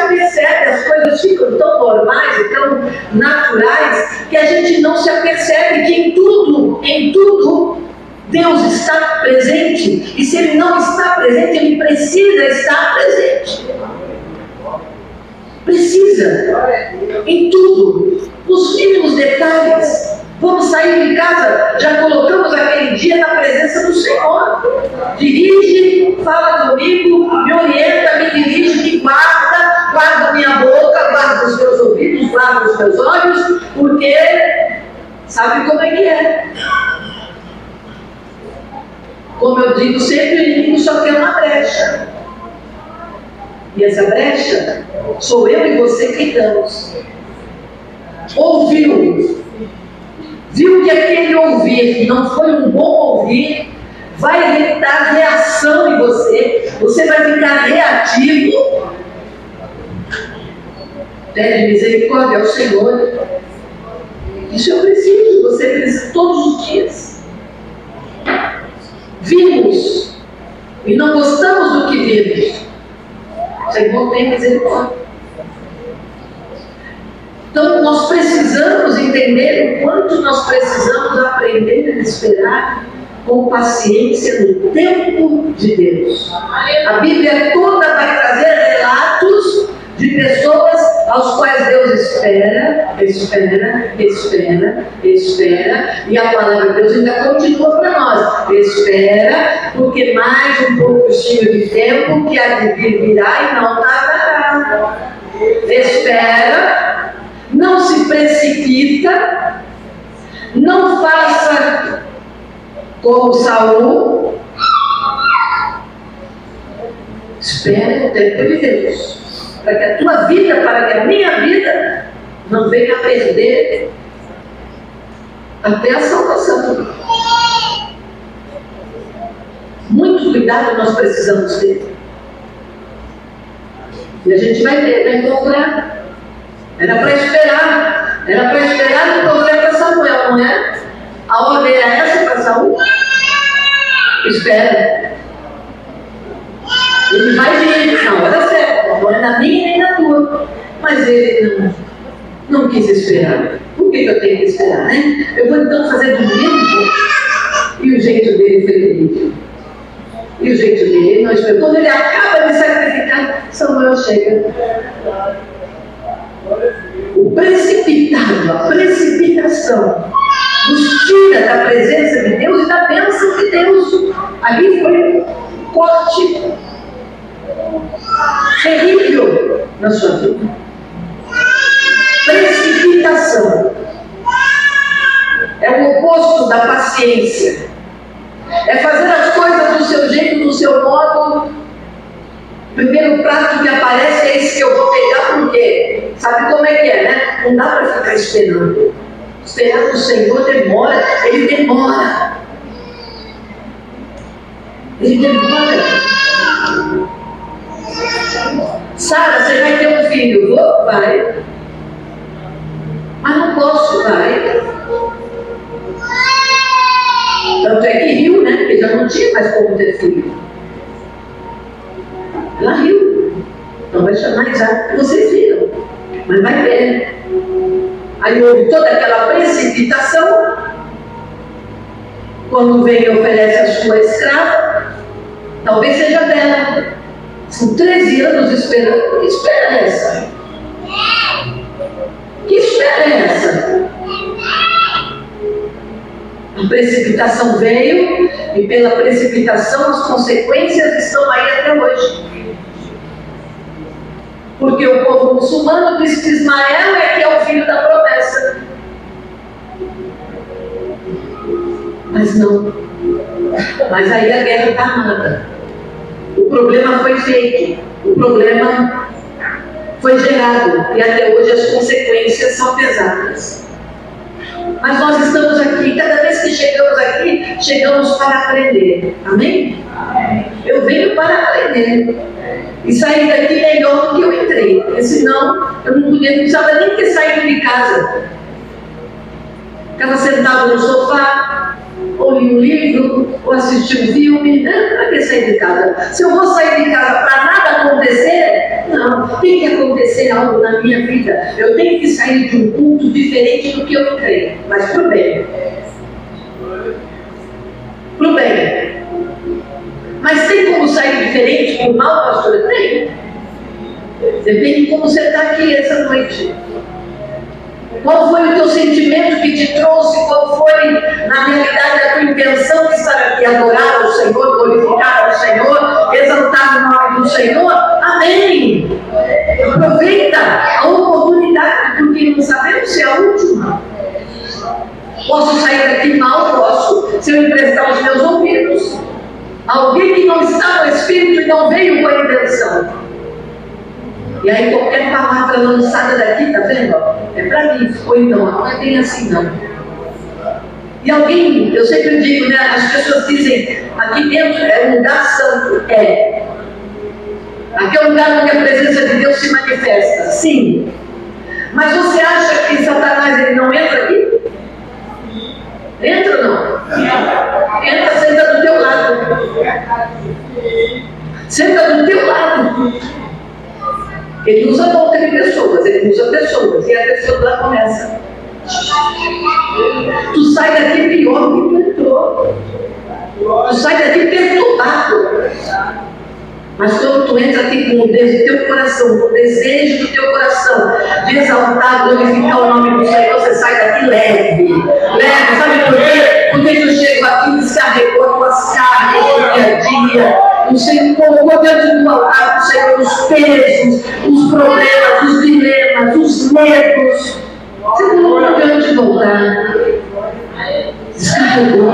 apercebe, as coisas ficam tão normais e tão naturais que a gente não se apercebe que em tudo, Deus está presente. E se Ele não está presente, Ele precisa estar presente. Precisa. Em tudo. Nos mínimos detalhes. Vamos sair de casa, já colocamos aquele dia na presença do Senhor. Dirige, fala comigo, me orienta, me dirige, me guarda minha boca, guarda os meus ouvidos, guarda os meus olhos, porque sabe como é que é. Como eu digo sempre, o inimigo só quer uma brecha. E essa brecha sou eu e você que damos. Viu que aquele ouvir não foi um bom ouvir, vai dar reação em você, você vai ficar reativo. Pede misericórdia ao Senhor. Isso eu preciso, você precisa todos os dias. Vimos e não gostamos do que vimos. O Senhor tem misericórdia. Então nós precisamos entender o quanto nós precisamos aprender a esperar com paciência no tempo de Deus. A Bíblia toda vai trazer relatos de pessoas aos quais Deus espera, e a palavra de Deus ainda continua para nós. Espera, porque mais um pouquinho de tempo que há de vir virá e não tardará. Espera, não se precipita, não faça como Saul. Espera o tempo de Deus, para que a tua vida, para que a minha vida não venha a perder até a salvação. Muito cuidado nós precisamos ter. E a gente vai ter, vai encontrar. Era para esperar no profeta Samuel, não é? A ordem era essa para Saul? Espera. Ele vai vir na hora certa, não é na minha nem na tua. Mas ele não quis esperar. Por que eu tenho que esperar, né? Eu vou então fazer do mesmo jeito. E o jeito dele foi terrível. E o jeito dele não esperou. Quando ele acaba de sacrificar, Samuel chega. O precipitado, a precipitação, nos tira da presença de Deus e da bênção de Deus. Ali foi um corte terrível na sua vida. Precipitação é o oposto da paciência. É fazer as coisas do seu jeito, do seu modo. O primeiro prato que aparece é esse que eu vou pegar, porque sabe como é que é, né? Não dá para ficar esperando. Esperar no Senhor demora, Ele demora. Ele demora. Sara, você vai ter um filho? Vou? Vai. Mas não posso, vai. Tanto é que riu, né? Porque já não tinha mais como ter filho. Ela riu. Então vai chamar Isaac, vocês viram. Mas vai ver. Aí houve toda aquela precipitação. Quando vem e oferece a sua escrava, talvez seja dela. São 13 anos esperando. Que espera é essa? Que espera é essa? A precipitação veio, e pela precipitação as consequências estão aí até hoje. Porque o povo muçulmano diz que Ismael é que é o filho da promessa. Mas não. Mas aí a guerra está armada. O problema foi feito. O problema foi gerado. E até hoje as consequências são pesadas. Mas nós estamos aqui, cada vez que chegamos aqui, chegamos para aprender. Amém? Eu venho para aprender. E sair daqui melhor do que eu entrei. Porque senão eu não precisava nem ter saído de casa. Ficava sentado no sofá, ou lia um livro, ou assistia um filme. Para que sair de casa? Se eu vou sair de casa para nada acontecer, não, tem que acontecer algo na minha vida. Eu tenho que sair de um culto diferente do que eu entrei, mas pro bem. Pro bem. Mas tem como sair diferente pro mal, pastor? Tem. Depende de como você está aqui essa noite. Qual foi o teu sentimento que te trouxe? Qual foi, na realidade, a tua intenção de estar aqui? Adorar ao Senhor, glorificar ao Senhor, exaltar o nome do Senhor? Amém! Aproveita a oportunidade, porque não sabemos se é a última. Posso sair daqui mal? Posso, se eu emprestar os meus ouvidos. Alguém que não está no Espírito e não veio com a intenção. E aí qualquer palavra lançada daqui, tá vendo? É para mim, ou então, não é bem assim não. E alguém, eu sempre digo, né? As pessoas dizem, aqui dentro é um lugar santo. É. Aqui é um lugar onde a presença de Deus se manifesta. Sim. Mas você acha que Satanás ele não entra aqui? Entra ou não? Entra, senta do teu lado. Senta do teu lado. Ele usa boca de pessoas, ele usa pessoas, e a pessoa lá começa. Tu sai daqui pior do que tu entrou. Tu sai daqui perturbado. Mas quando tu entra aqui com o desejo do teu coração, com o desejo do teu coração de exaltar, glorificar o nome do Senhor, você sai daqui leve. Leve, sabe por quê? Porque tu chega aqui e descarregou as tuas cargas do dia a dia. O Senhor colocou dentro do altar do Senhor os pesos, os problemas, os dilemas, os medos. Você não tem onde voltar. Descarregou.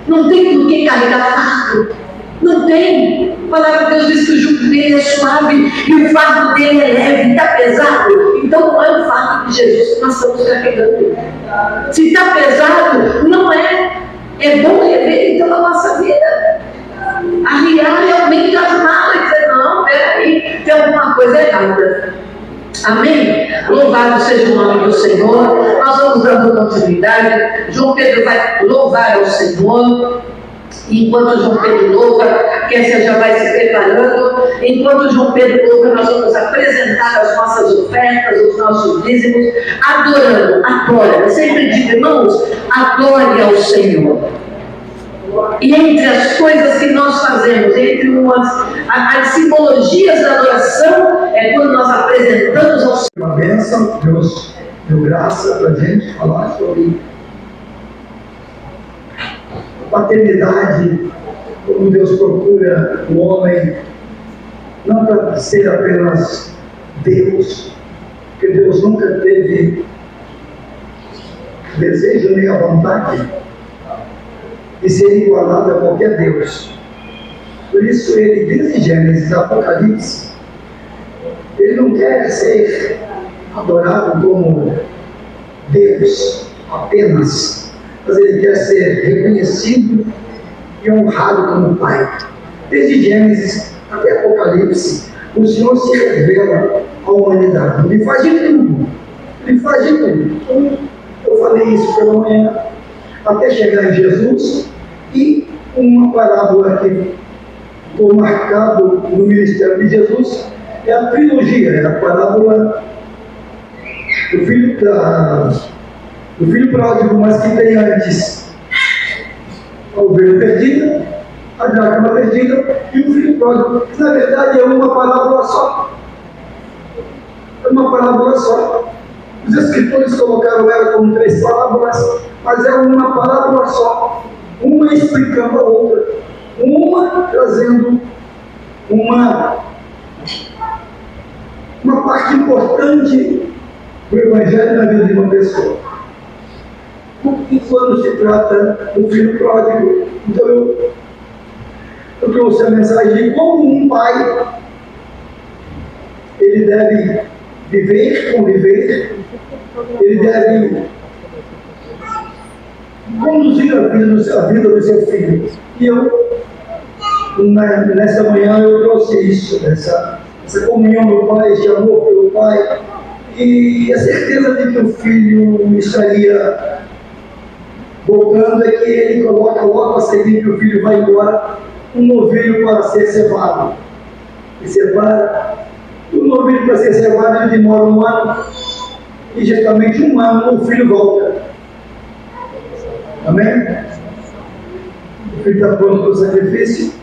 Não tem por que carregar fardo. Não tem. A palavra de Deus diz que o jugo dele é suave e o fardo dele é leve, está pesado. Então não é o fardo de Jesus que nós estamos carregando. Se está pesado, não é. É bom rever então a nossa vida. Arriar realmente as malas e dizer, não, peraí, tem alguma coisa errada. Amém? Louvado seja o nome do Senhor. Nós vamos dando continuidade. João Pedro vai louvar ao Senhor. Enquanto João Pedro louva, Kécia já vai se preparando. Enquanto João Pedro louva, nós vamos apresentar as nossas ofertas, os nossos dízimos, adorando. Adora. Eu sempre digo, irmãos, adore ao Senhor. E entre as coisas que nós fazemos, entre as simbologias da adoração, é quando nós apresentamos ao Senhor. Uma bênção, Deus deu graça para a gente falar sobre a paternidade, como Deus procura o homem, não para ser apenas Deus, porque Deus nunca teve desejo nem a vontade de ser igualado a qualquer Deus. Por isso ele diz em Gênesis, Apocalipse, ele não quer ser adorado como Deus apenas, mas ele quer ser reconhecido e honrado como Pai. Desde Gênesis até Apocalipse, o Senhor se revela à humanidade. Ele faz de tudo. Ele faz de tudo. Eu falei isso pela manhã, até chegar em Jesus. E uma parábola que foi marcado no ministério de Jesus é a trilogia, é a parábola do filho pródigo, mas que tem antes a ovelha perdida, a dracma perdida e o filho pródigo, que na verdade é uma parábola só. É uma parábola só. Os escritores colocaram ela como 3 parábolas, mas é uma parábola só. Uma explicando a outra, uma trazendo uma parte importante do Evangelho na vida de uma pessoa. E quando se trata do filho pródigo, então eu trouxe a mensagem de como um pai ele deve viver, conviver, ele deve conduzir a vida do seu filho. E eu, nessa manhã, eu trouxe isso, essa comunhão do pai, esse amor pelo pai, e a certeza de que o filho estaria Voltando é que ele coloca logo a seguir que o filho vai embora, um novilho para ser cevado. E separa. O novilho para ser cevado, ele demora 1 ano. E geralmente 1 ano o filho volta. Amém? O filho está pronto para o sacrifício.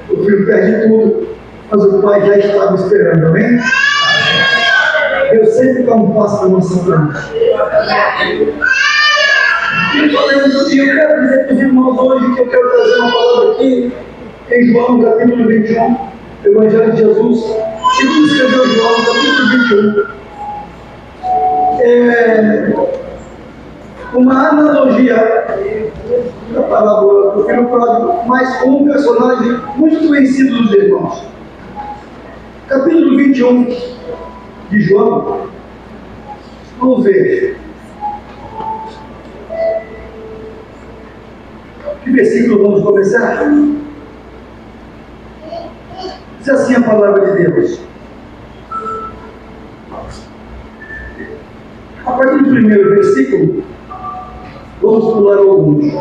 O filho perde tudo. Mas o pai já estava esperando. Amém? Deus sempre dá um passo para nossa frente. E eu quero dizer para os irmãos hoje que eu quero trazer uma palavra aqui em João, capítulo 21, Evangelho de Jesus. Jesus escreveu João, capítulo 21. Uma analogia da parábola do filho pródigo, mas com um personagem muito conhecido dos irmãos. Capítulo 21 de João. Vamos ver. Que versículo vamos começar? Diz assim a palavra de Deus. A partir do primeiro versículo, vamos pular alguns.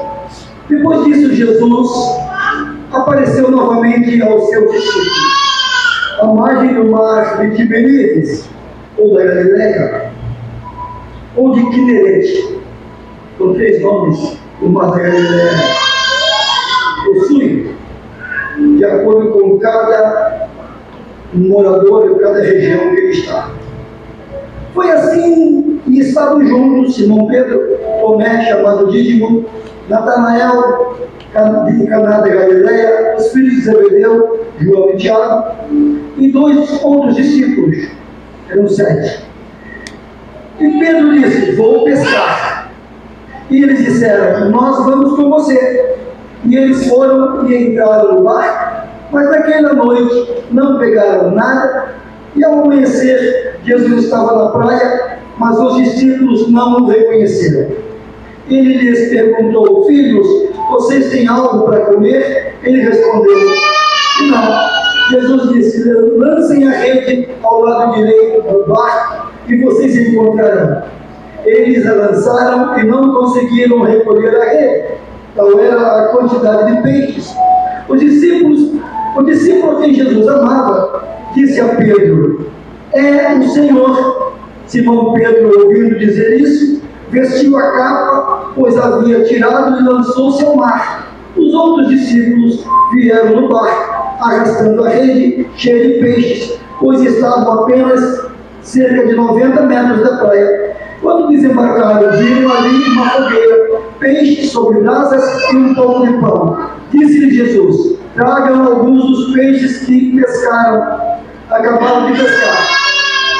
Depois disso, Jesus apareceu novamente aos seus discípulos, à margem do mar de Tiberíades, ou da Galileia, ou de Quinerete. São 3 nomes do mar da Galileia. Possui, de acordo com cada morador de cada região que ele está. Foi assim, e estavam juntos Simão Pedro, Tomé, chamado Dídimo, Natanael, de Caná da Galileia, os filhos de Zebedeu, João e Tiago, e 2 outros discípulos, eram 7. E Pedro disse: vou pescar. E eles disseram: nós vamos com você. E eles foram e entraram no barco, mas naquela noite não pegaram nada. E ao amanhecer, Jesus estava na praia, mas os discípulos não o reconheceram. Ele lhes perguntou: filhos, vocês têm algo para comer? Ele respondeu: não. Jesus disse: lancem a rede ao lado direito do barco e vocês encontrarão. Eles a lançaram e não conseguiram recolher a rede. Tal era a quantidade de peixes. O discípulo a quem Jesus amava disse a Pedro: é o Senhor. Simão Pedro, ouvindo dizer isso, vestiu a capa, pois havia tirado, e lançou-se ao mar. Os outros discípulos vieram no barco, arrastando a rede cheia de peixes, pois estavam apenas cerca de 90 metros da praia. Quando desembarcaram, viram ali uma fogueira, peixes sobre brasas e um pouco de pão. Disse-lhe Jesus: tragam alguns dos peixes que acabaram de pescar.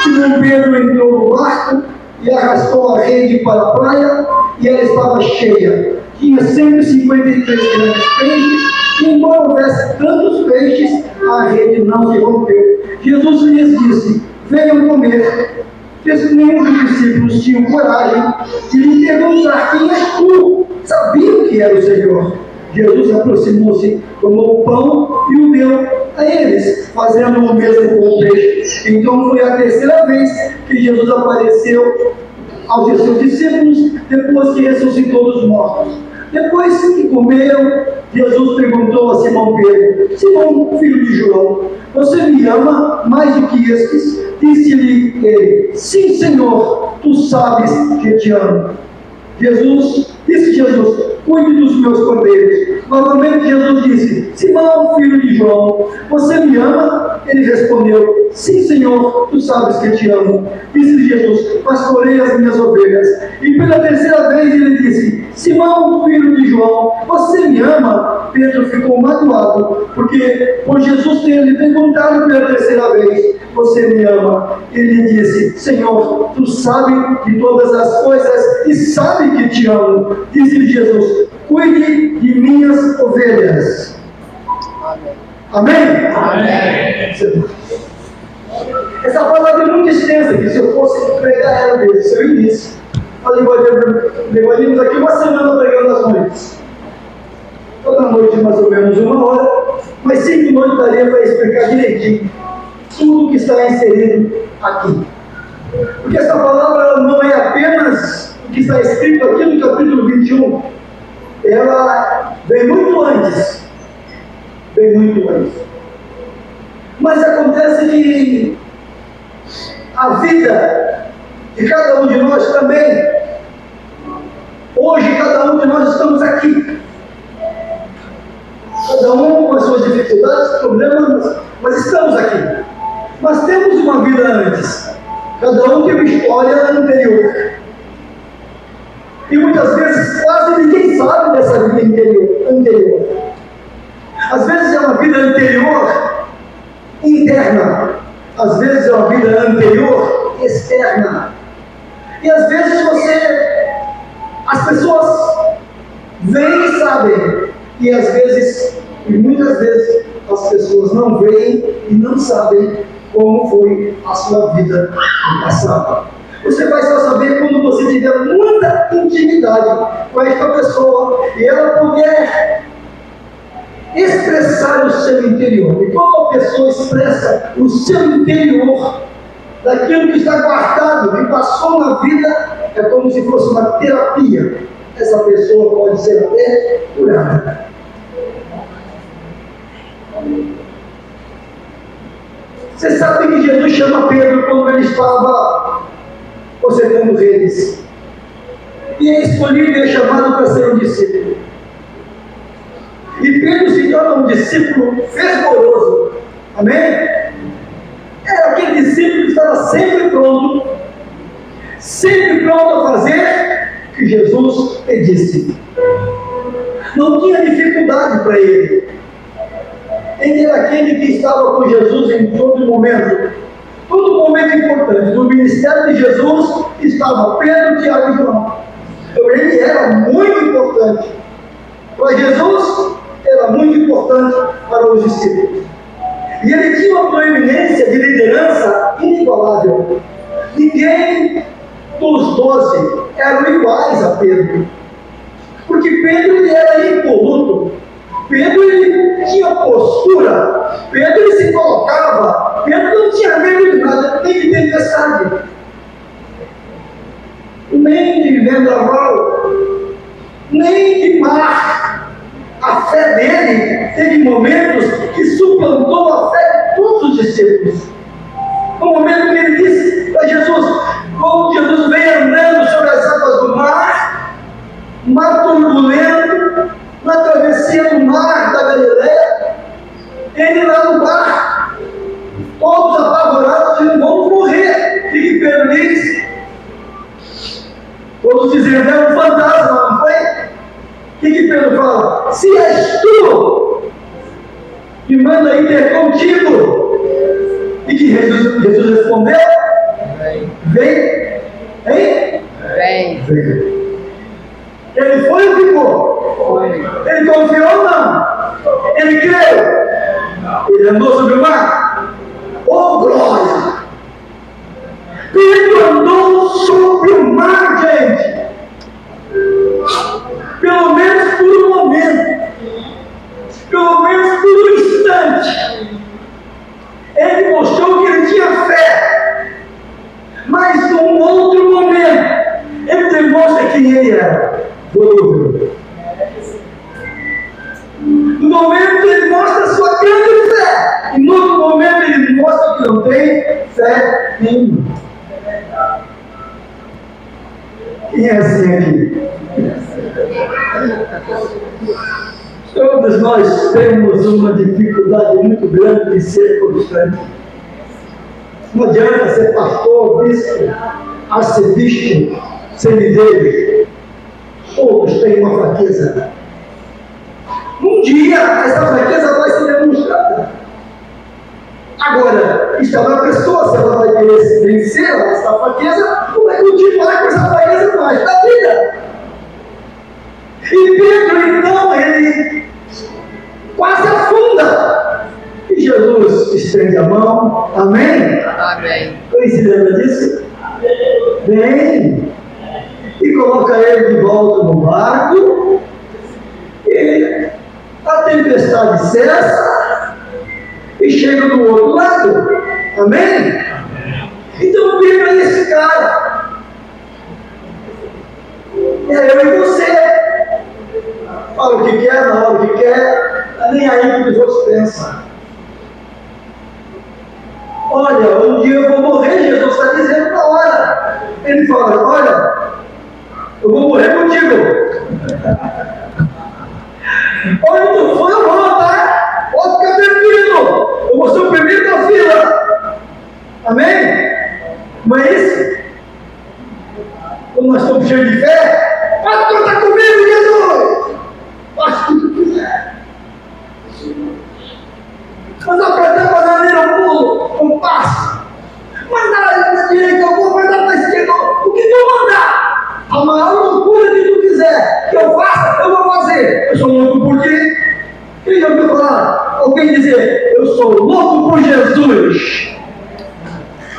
Simão Pedro entrou no barco e arrastou a rede para a praia, e ela estava cheia. Tinha 153 grandes peixes, e embora houvesse tantos peixes, a rede não se rompeu. Jesus lhes disse: venham comer. Nenhum dos discípulos tinham coragem de lhe perguntar: quem és tu? Sabiam que era o Senhor. Jesus aproximou-se, tomou o pão e o deu a eles, fazendo o mesmo com o peixe. Então foi a 3ª vez que Jesus apareceu aos seus discípulos, depois que ressuscitou dos mortos. Depois que comeram, Jesus perguntou a Simão Pedro: Simão, filho de João, você me ama mais do que estes? Disse-lhe ele: sim, Senhor, tu sabes que te amo. Disse Jesus: cuide dos meus cordeiros. Novamente Jesus disse: Simão, filho de João, você me ama? Ele respondeu: sim, Senhor, tu sabes que te amo. Disse Jesus: pastorei as minhas ovelhas. E pela 3ª vez ele disse: Simão, filho de João, você me ama? Pedro ficou magoado, porque por Jesus ter lhe perguntado pela 3ª vez: você me ama? Ele disse: Senhor, tu sabes de todas as coisas e sabe que te amo. Disse Jesus: cuide de minhas ovelhas. Amém? Amém. Essa palavra é muito extensa, que se eu fosse pregar ela desde o seu início, nós levaríamos aqui uma semana pregando as noites. Toda noite mais ou menos 1 hora, mas 5 noites daria para explicar direitinho tudo que está inserido aqui. Porque essa palavra não é apenas o que está escrito aqui no capítulo 21, ela vem muito antes. Vem muito antes. Mas acontece que a vida de cada um de nós também, hoje cada um de nós estamos aqui. Cada um com as suas dificuldades, problemas, mas estamos aqui. Mas temos uma vida antes. Cada um tem uma história anterior. E muitas vezes quase ninguém sabe dessa vida anterior. Às vezes é uma vida anterior interna. Às vezes é uma vida anterior externa. E às vezes as pessoas veem e sabem. E às vezes, e muitas vezes, as pessoas não veem e não sabem como foi a sua vida no passado. Você vai só saber quando você tiver muita intimidade com esta pessoa e ela puder expressar o seu interior. E quando a pessoa expressa o seu interior, daquilo que está guardado e passou na vida, é como se fosse uma terapia. Essa pessoa pode ser até curada. Você sabe que Jesus chama Pedro quando ele estava consertando redes. E é escolhido e é chamado para ser um discípulo. E Pedro se torna um discípulo fervoroso. Amém? Era aquele discípulo que estava sempre pronto a fazer o que Jesus pedisse. Não tinha dificuldade para ele. Ele era aquele que estava com Jesus em todo momento. Todo momento importante do ministério de Jesus estava Pedro, Tiago e João. Então ele era muito importante para Jesus, era muito importante para os discípulos. E ele tinha uma proeminência de liderança inigualável. Ninguém dos 12 eram iguais a Pedro. Porque Pedro ele era impoluto. Pedro ele tinha postura. Pedro ele se colocava. Pedro não tinha medo de nada, nem de tempestade, nem de vendaval, nem de mar. A fé dele teve momentos que suplantou a fé de todos os discípulos. No momento que ele disse para Jesus, como Jesus vem andando sobre as águas do mar turbulento, na travessia do mar da Galileia, ele lá no barco, todos apavorados, eles vão morrer. O que Pedro diz? Todos dizendo, é um fantasma, não foi? O que Pedro fala? Se és tu, me manda ir ter contigo. E que Jesus respondeu? Vem. Hein? Vem. Ele foi ou ficou? Foi. Ele confiou ou não? Ele creu? Ele andou sobre o mar? Oh, glória! Pedro andou sobre o mar, gente. Pelo menos por um momento. Pelo menos por um instante. Ele mostrou que ele tinha fé. Mas num outro momento, ele demonstra quem ele era. Volúvel. No momento ele mostra a sua grande fé. E no outro momento ele mostra que não tem fé nenhuma. Quem é assim aqui? Todos nós temos uma dificuldade muito grande de ser constante. Não adianta ser pastor, bispo, arcebispo, semideus. Todos têm uma fraqueza. Um dia essa fraqueza vai ser demonstrada. Agora, está na pessoa, se ela vai querer vencer essa fraqueza, ou vai continuar com essa fraqueza mais da vida. E Pedro, então, ele quase afunda. E Jesus estende a mão. Amém? Amém. Quem se lembra disso? Vem. E coloca ele de volta no barco. E a tempestade cessa. E chega do outro lado. Amém? Então Pedro é esse cara. É eu e você. que os outros pensam. Olha, um dia eu vou morrer, Jesus está dizendo na hora. Ele fala, olha, eu vou morrer contigo. Olha, tu foi, eu vou, tá? Pode ficar tranquilo. Eu vou ser o primeiro da fila. Amém? Não é isso? Quando nós estamos cheios de fé, pode contar comigo, Jesus. Faz o que tu quiser. Mas apertar para a maneira um passo. Mandar para a direita, eu vou mandar para a esquerda. O que tu mandar? A maior loucura que tu quiser que eu faça, eu vou fazer. Eu sou louco por ti. Quem já ouviu falar? Alguém dizer, eu sou louco por Jesus.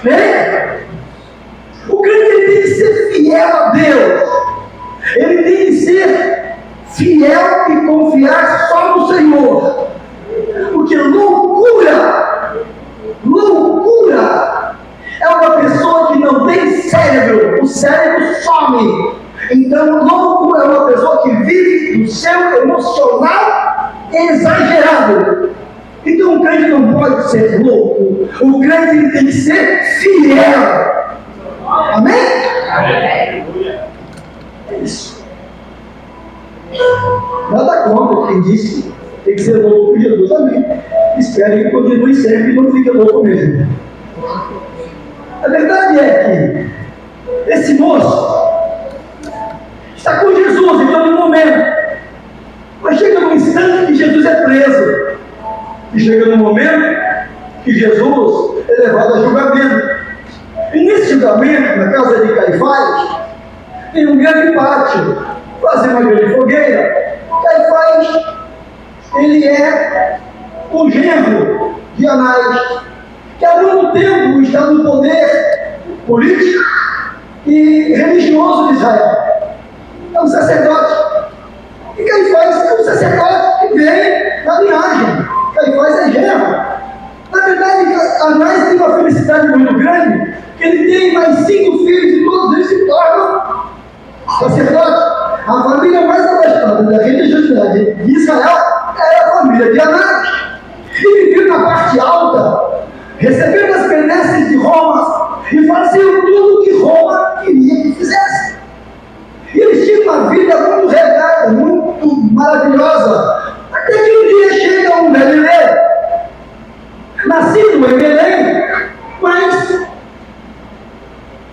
Né? O crente tem que ser fiel a Deus. Ele tem que ser fiel e confiar só no Senhor. Porque loucura é uma pessoa que não tem cérebro. O cérebro some. Então, louco é uma pessoa que vive do seu emocional exagerado. Então, o crente não pode ser louco. O crente tem que ser fiel. Amém? É isso. Nada contra quem disse que tem que ser louco por Jesus. Amém. Espero que continue sempre e não fique louco mesmo. A verdade é que esse moço está com Jesus em todo momento. Mas chega num instante que Jesus é preso. E chega num momento que Jesus é levado a julgamento. E nesse julgamento, na casa de Caifás, tem um grande pátio. Fazem uma grande fogueira. Caifás, ele é o genro de Anás, que há muito tempo está no poder político e religioso de Israel. É um sacerdote. E Caifás é um sacerdote que vem da linhagem. Caifás é genro. Na verdade, Anás tem uma felicidade muito grande, que ele tem mais 5 filhos e todos eles se tornam sacerdotes. A família mais abastada da religiosidade de Israel é a família de Anás. E viviam na parte alta, recebendo as benesses de Roma e faziam tudo o que Roma queria que fizesse. E eles tinham uma vida muito regada, muito maravilhosa. Até que um dia chega um galileu, nascido em Belém, mas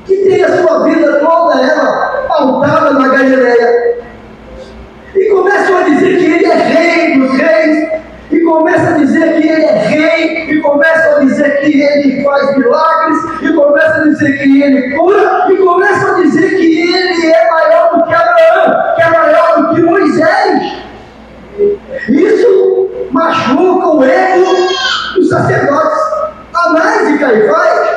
que tem a sua vida toda ela pautada na Galileia. E começam a dizer que ele é rei dos reis, e começam a dizer que ele é rei, e começam a dizer que ele faz milagres, e começam a dizer que ele cura, e começam a dizer que ele é maior do que Abraão, que é maior do que Moisés. Isso machuca o ego dos sacerdotes. Anás e Caifás.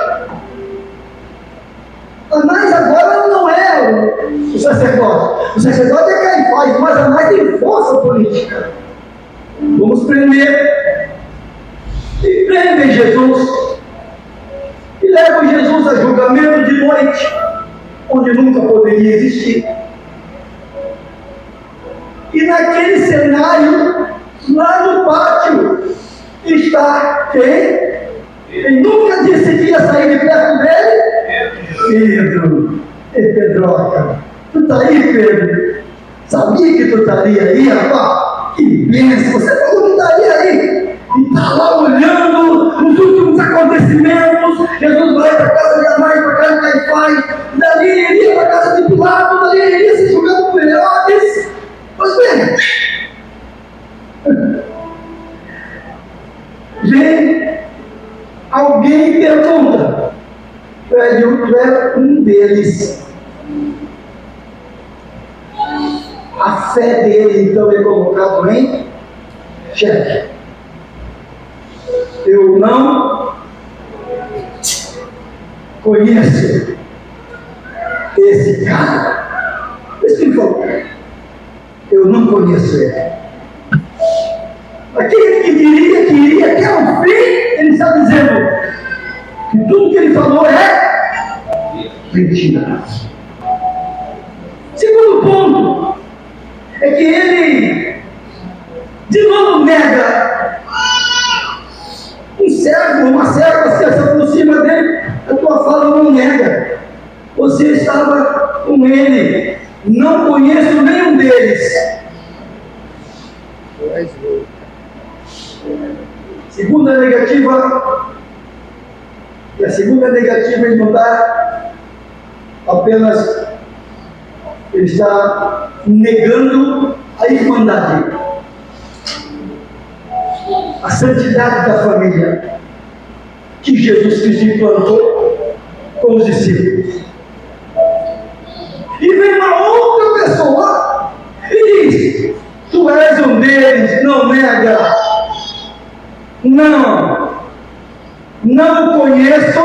Anás agora não é o sacerdote. O sacerdote é Caifás, mas Anás tem força política. Vamos prender. E prendem Jesus. E levam Jesus a julgamento de noite, onde nunca poderia existir. E naquele cenário, lá no pátio, está quem? Ele nunca disse que ia sair de perto dele? Pedro. Pedroca. Tu está aí, Pedro? Sabia que tu estaria aí, rapaz? Que bênção! Você falou que estaria aí. E está lá olhando os últimos acontecimentos. Jesus vai para a casa de Anás, para a casa de Caifás. Dali ele iria para a casa de Pilato. Dali ele iria se julgando por Herodes. Pois bem, vem alguém e pergunta, tu é um deles. A fé dele então é colocada em xeque. Eu não conheço esse cara. Isso que ele falou. Eu não conheço ele. Aquele que diria que iria até o fim, ele está dizendo que tudo que ele falou é mentira. Segundo ponto é que ele de novo nega servo, uma serva se aproxima dele, a tua fala não nega. Você estava com ele. Não conheço nenhum deles. Segunda negativa. E a segunda negativa ele não está apenas, ele está negando a irmandade, a santidade da família que Jesus Cristo implantou com os discípulos. E vem uma outra pessoa e diz: tu és um deles, não nega. Não o conheço,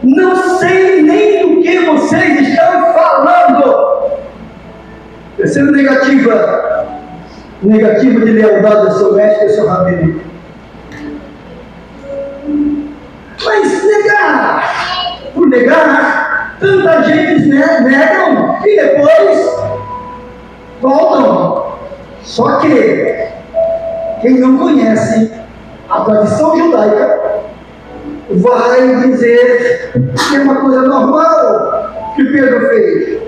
não sei nem do que vocês estão falando. Terceira negativa de lealdade ao seu mestre e ao seu rabino. Mas negar, por negar, tanta gente negam e depois voltam. Só que quem não conhece a tradição judaica vai dizer que é uma coisa normal que Pedro fez.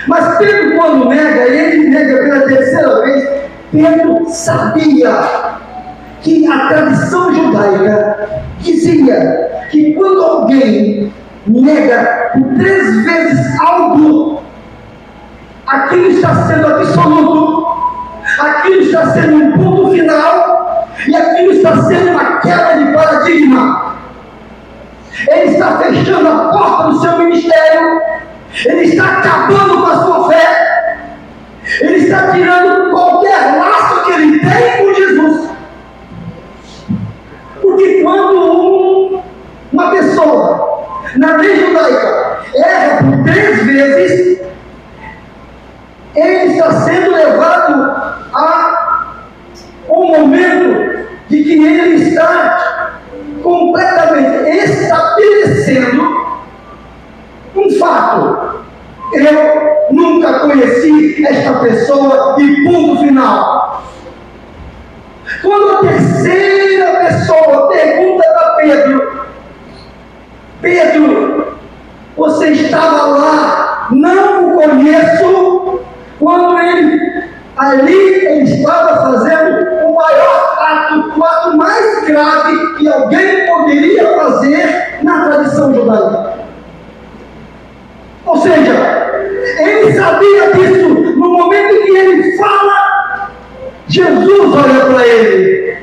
Mas Pedro, quando nega, ele nega pela terceira vez. Pedro sabia que a tradição judaica dizia que quando alguém nega por 3 vezes algo, aquilo está sendo absoluto, aquilo está sendo um ponto final, e aquilo está sendo uma quebra de paradigma. Ele está fechando a porta do seu ministério, ele está acabando com a sua fé, ele está tirando qualquer laço que ele tem com Jesus. Porque quando uma pessoa, na lei judaica, erra por 3 vezes, ele está sendo levado a um momento de que ele está completamente estabelecendo um fato. Eu nunca conheci esta pessoa e ponto final. Quando a terceira pessoa pergunta para Pedro: Pedro, você estava lá, não o conheço, quando ele estava fazendo o maior ato, o ato mais grave que alguém poderia fazer na tradição judaica. Ou seja, ele sabia disso. No momento em que ele fala, Jesus olha para ele.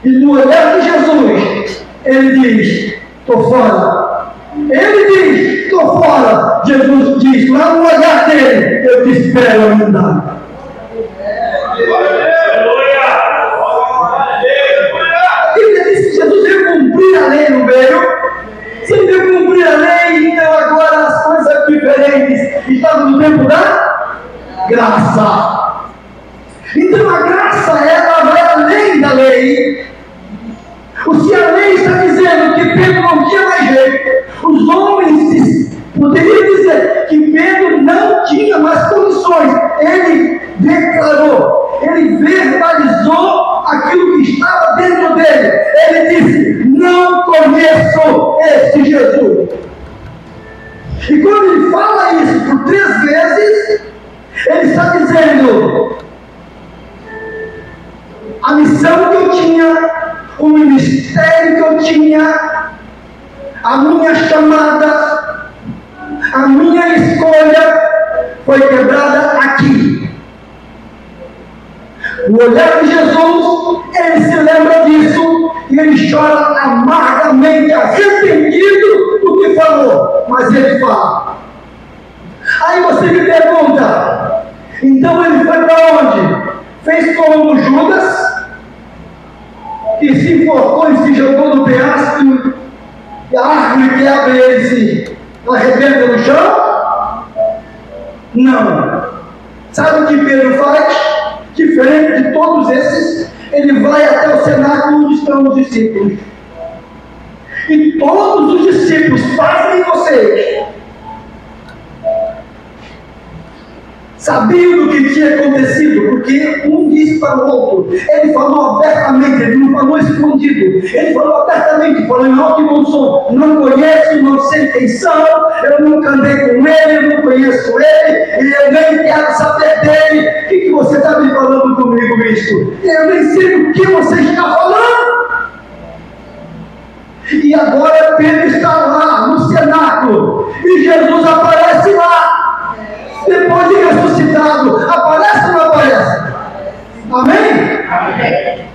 E no olhar de Jesus, ele diz: estou fora. Ele diz: estou fora. Jesus diz, lá no olhar dele: eu te espero ainda. Ele disse que Jesus veio cumprir a lei, não veio? Se ele veio cumprir a lei, então agora as coisas são diferentes. Estamos no tempo da graça. Então a graça, ela vai além da lei. Se a lei está dizendo que Pedro não tinha mais jeito, os homens poderiam dizer que Pedro não tinha mais condições. Ele declarou, ele verbalizou aquilo que estava dentro dele. Ele disse: não conheço este Jesus. E quando ele fala isso por 3 vezes, ele está dizendo: a missão que eu tinha, o ministério que eu tinha, a minha chamada, a minha escolha foi quebrada aqui. No olhar de Jesus, ele se lembra disso e ele chora amargamente, arrependido do que falou. Mas ele fala. Aí você me pergunta: então ele foi para onde? Fez como Judas, que se enforcou e se jogou no penhasco, e a árvore quebra e ele se arrebenta no chão? Não. Sabe o que Pedro faz? Diferente de todos esses, ele vai até o cenáculo onde estão os discípulos. E todos os discípulos, pasmem vocês, sabiam do que tinha acontecido, porque um disse para o outro. Ele falou abertamente, ele não falou escondido. Ele falou abertamente, falou em alto e bom som: não conheço, não sei quem são, eu nunca andei com ele, eu não conheço ele, e eu nem quero saber dele. O que você está me falando comigo, isto? Eu nem sei o que você está falando. E agora Pedro está lá no cenáculo, e Jesus aparece lá, depois de ressuscitado. Aparece ou não aparece? Amém? Amém.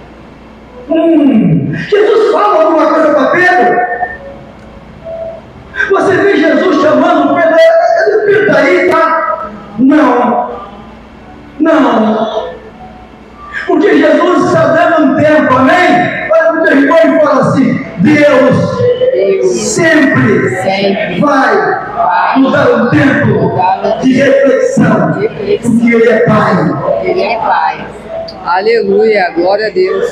Jesus fala alguma coisa para Pedro? Você vê Jesus chamando Pedro: Pedro está aí, tá? Não. Porque Jesus está dando um tempo, amém? Olha o teu irmão e fala assim: Deus sempre vai nos dar um tempo de reflexão, porque Ele é Pai. Ele é Pai. Aleluia, glória a Deus.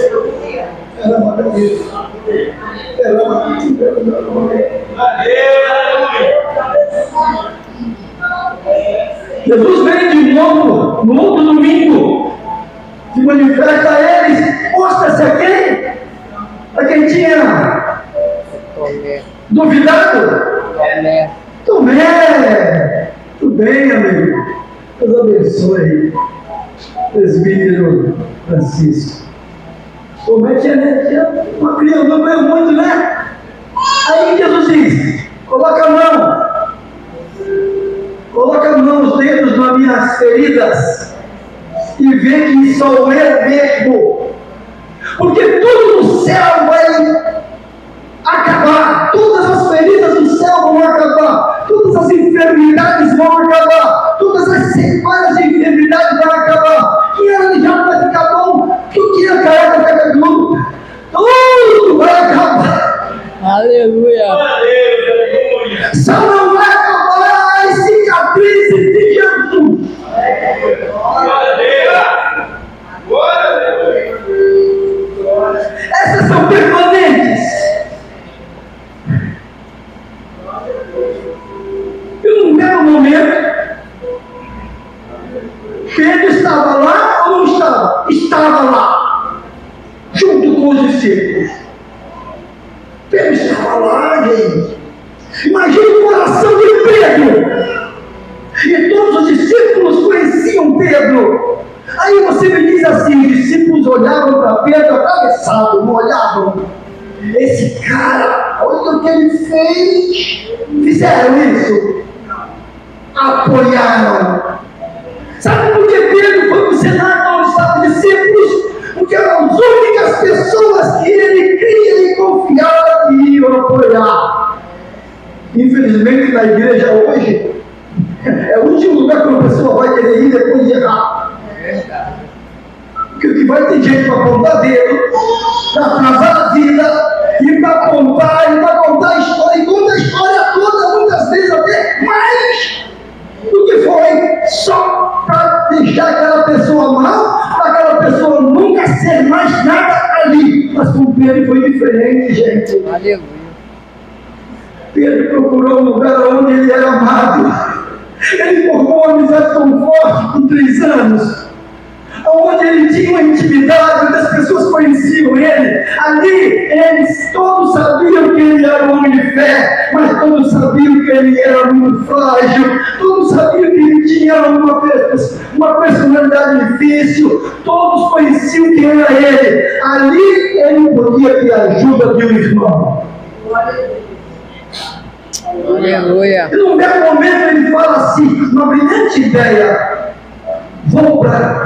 Jesus vem de novo no outro domingo, se manifesta a eles. Mostra-se a quem? A quem tinha duvidado? Tomé. Tudo bem, amigo? Deus abençoe. Presbítero Francisco. Tomé tinha uma criança, não veio muito, né? Aí Jesus diz: coloca a mão, os dedos nas minhas feridas, e vê que sou eu mesmo. Porque tudo no céu vai acabar, todas as feridas do céu vão acabar, todas as enfermidades vão acabar, todas as sequelas de enfermidade vão acabar, e ela já vai ficar bom, que o que a careca fica tudo vai acabar. Aleluia. Só não vai acabar as cicatrizes de Jesus. Essas são permanentes. E num belo momento, Pedro estava lá ou não estava? Estava lá, junto com os discípulos. Pedro estava lá, gente. Imagina o coração de Pedro. E todos os discípulos conheciam Pedro. Aí você me diz assim: os discípulos olhavam para Pedro atravessado, não olhavam. Esse cara, olha o que ele fez. Fizeram isso. Apoiaram. Sabe por que Pedro foi para o cenário onde estavam os discípulos? Porque eram as únicas pessoas que ele cria e confiava que iam apoiar. Infelizmente, na igreja hoje, é o último lugar que uma pessoa vai querer ir depois de errar. Porque o que vai ter gente para apontar dedo, para atrasar a vida, e para contar a história, e conta a história toda, muitas vezes até mais do que foi, só para deixar aquela pessoa mal, para aquela pessoa nunca ser mais nada ali. Mas com Pedro foi diferente, gente. Aleluia. Pedro procurou um lugar onde ele era amado. Ele formou uma amizade tão forte com 3 anos, onde ele tinha uma intimidade, onde as pessoas conheciam ele. Ali eles todos sabiam que ele era um homem de fé, mas todos sabiam que ele era muito frágil, todos sabiam que ele tinha uma personalidade difícil, todos conheciam quem era ele. Ali ele podia ter a ajuda de um irmão. Aleluia. E num belo momento ele fala assim, uma brilhante ideia: vamos para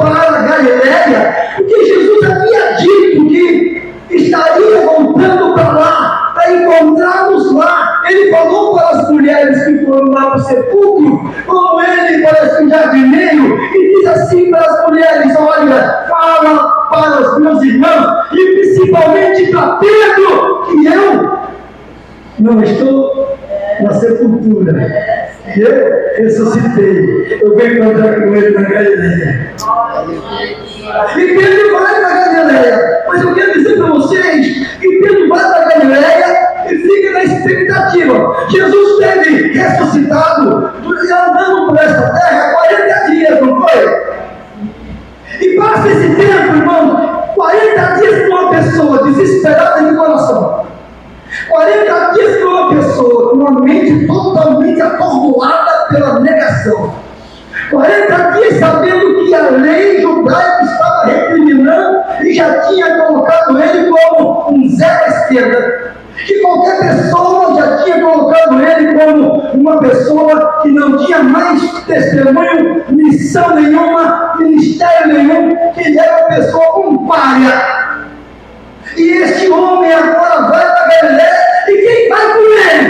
a Galileia, porque Jesus havia dito que estaria voltando para lá, para encontrá-los lá. Ele falou para as mulheres que foram lá para o sepulcro, como ele parece um jardineiro, e diz assim para as mulheres: olha, fala para os meus irmãos, e principalmente para Pedro, que eu não estou na sepultura, eu ressuscitei, eu venho encontrar com ele na Galileia. E Pedro vai para a Galileia, mas eu quero dizer para vocês que Pedro vai para a Galileia e fica na expectativa. Jesus teve ressuscitado, andando por esta terra 40 passa esse tempo, irmão, 40 dias com uma pessoa desesperada de coração. 40 dias com uma pessoa com uma mente totalmente atordoada pela negação. 40 dias sabendo que a lei judaica estava recriminando e já tinha colocado ele como um Zé da esquerda. Que qualquer pessoa já tinha colocado ele como uma pessoa que não tinha mais testemunho, missão nenhuma, ministério nenhum, que ele era uma pessoa um pária. E este homem agora vai para Galileia, e quem vai com ele?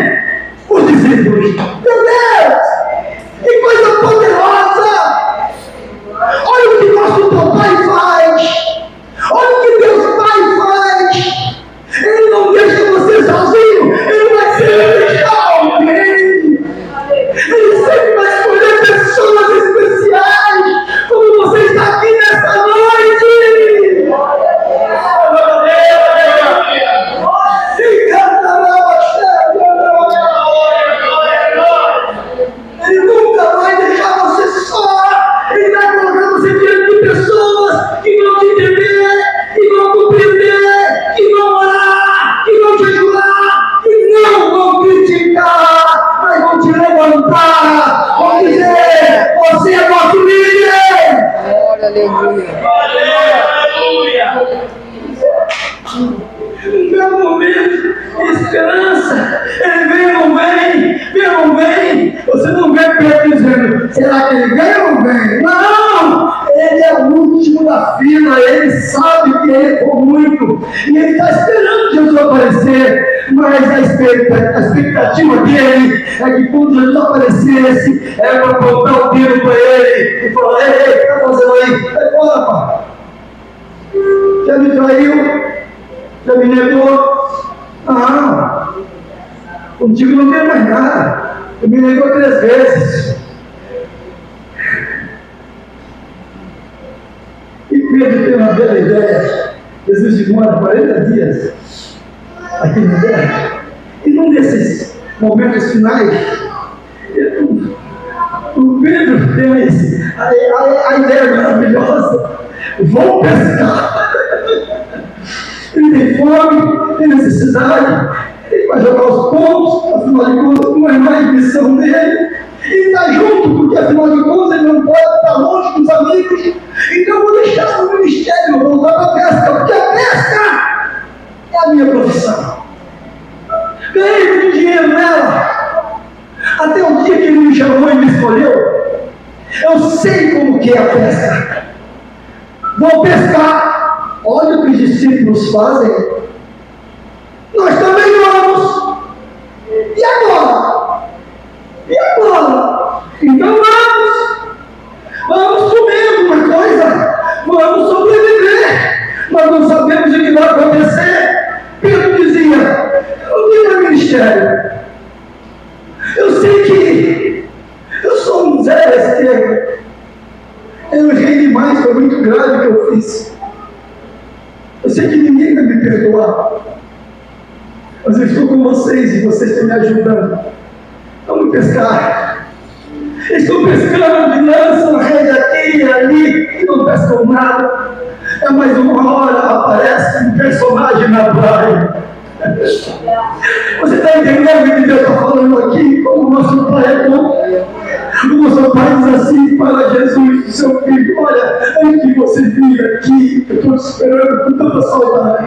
Os discípulos. Meu Deus! Que coisa poderosa! Olha o que nosso papai faz! Olha o que Deus Pai faz! Ele não deixa você sozinho! Ele vai sempre deixar alguém! Ele sempre vai escolher pessoas especiais! Como você está aqui nessa noite! Ele nunca vai deixar você só. Ele vai colocar você diante de pessoas que vão te entender, que vão compreender, que vão orar, que vão te ajudar, que não vão criticar, mas vão te levantar, vão dizer: você é nosso líder. Glória, aleluia. Um belo momento, esperança. Ele vem ou não vem? Vem ou não vem? Você não vê Pedro dizendo: será que ele vem ou não vem? Não! Ele é o último da fila. Ele sabe que ele errou muito e ele está esperando Jesus aparecer. Mas a expectativa dele é que quando Jesus aparecesse, é para apontar o dedo para ele e falar: ei, o que está fazendo aí? Vai fora, pai. Já me traiu? Já me negou? Ah, contigo não tem mais nada. Ele me negou 3 vezes. E Pedro tem uma bela ideia. Jesus demora 40 dias aqui na terra. E num desses momentos finais, o Pedro tem a ideia maravilhosa: vou pescar. Ele tem fome, tem necessidade, ele vai jogar os pontos, afinal de contas não é mais missão dele. Ele está junto, porque afinal de contas ele não pode estar longe dos amigos. Então eu vou deixar o ministério, vou voltar para a pesca, porque a pesca é a minha profissão. Ganhei muito dinheiro nela, até o dia que ele me chamou e me escolheu. Eu sei como que é a pesca. Vou pescar. Olha o que os discípulos fazem. Nós também vamos. E agora? E agora? Então vamos comer alguma coisa. Vamos sobreviver. Nós não sabemos o que vai acontecer. Pedro dizia: eu não tenho ministério. Eu sei que eu sou um Zé da esquerda. Eu errei demais, foi muito grave o que eu fiz. Eu sei que ninguém vai me perdoar, mas eu estou com vocês e vocês estão me ajudando. Vamos pescar. Estou pescando, lançam rede aqui e ali, e não pescam nada. É mais uma hora, aparece um personagem na praia. Você está entendendo o que Deus está falando aqui? Como o nosso Pai é bom. O nosso Pai diz assim para Jesus, seu filho: olha, antes de você vir aqui, eu estou te esperando com tanta saudade.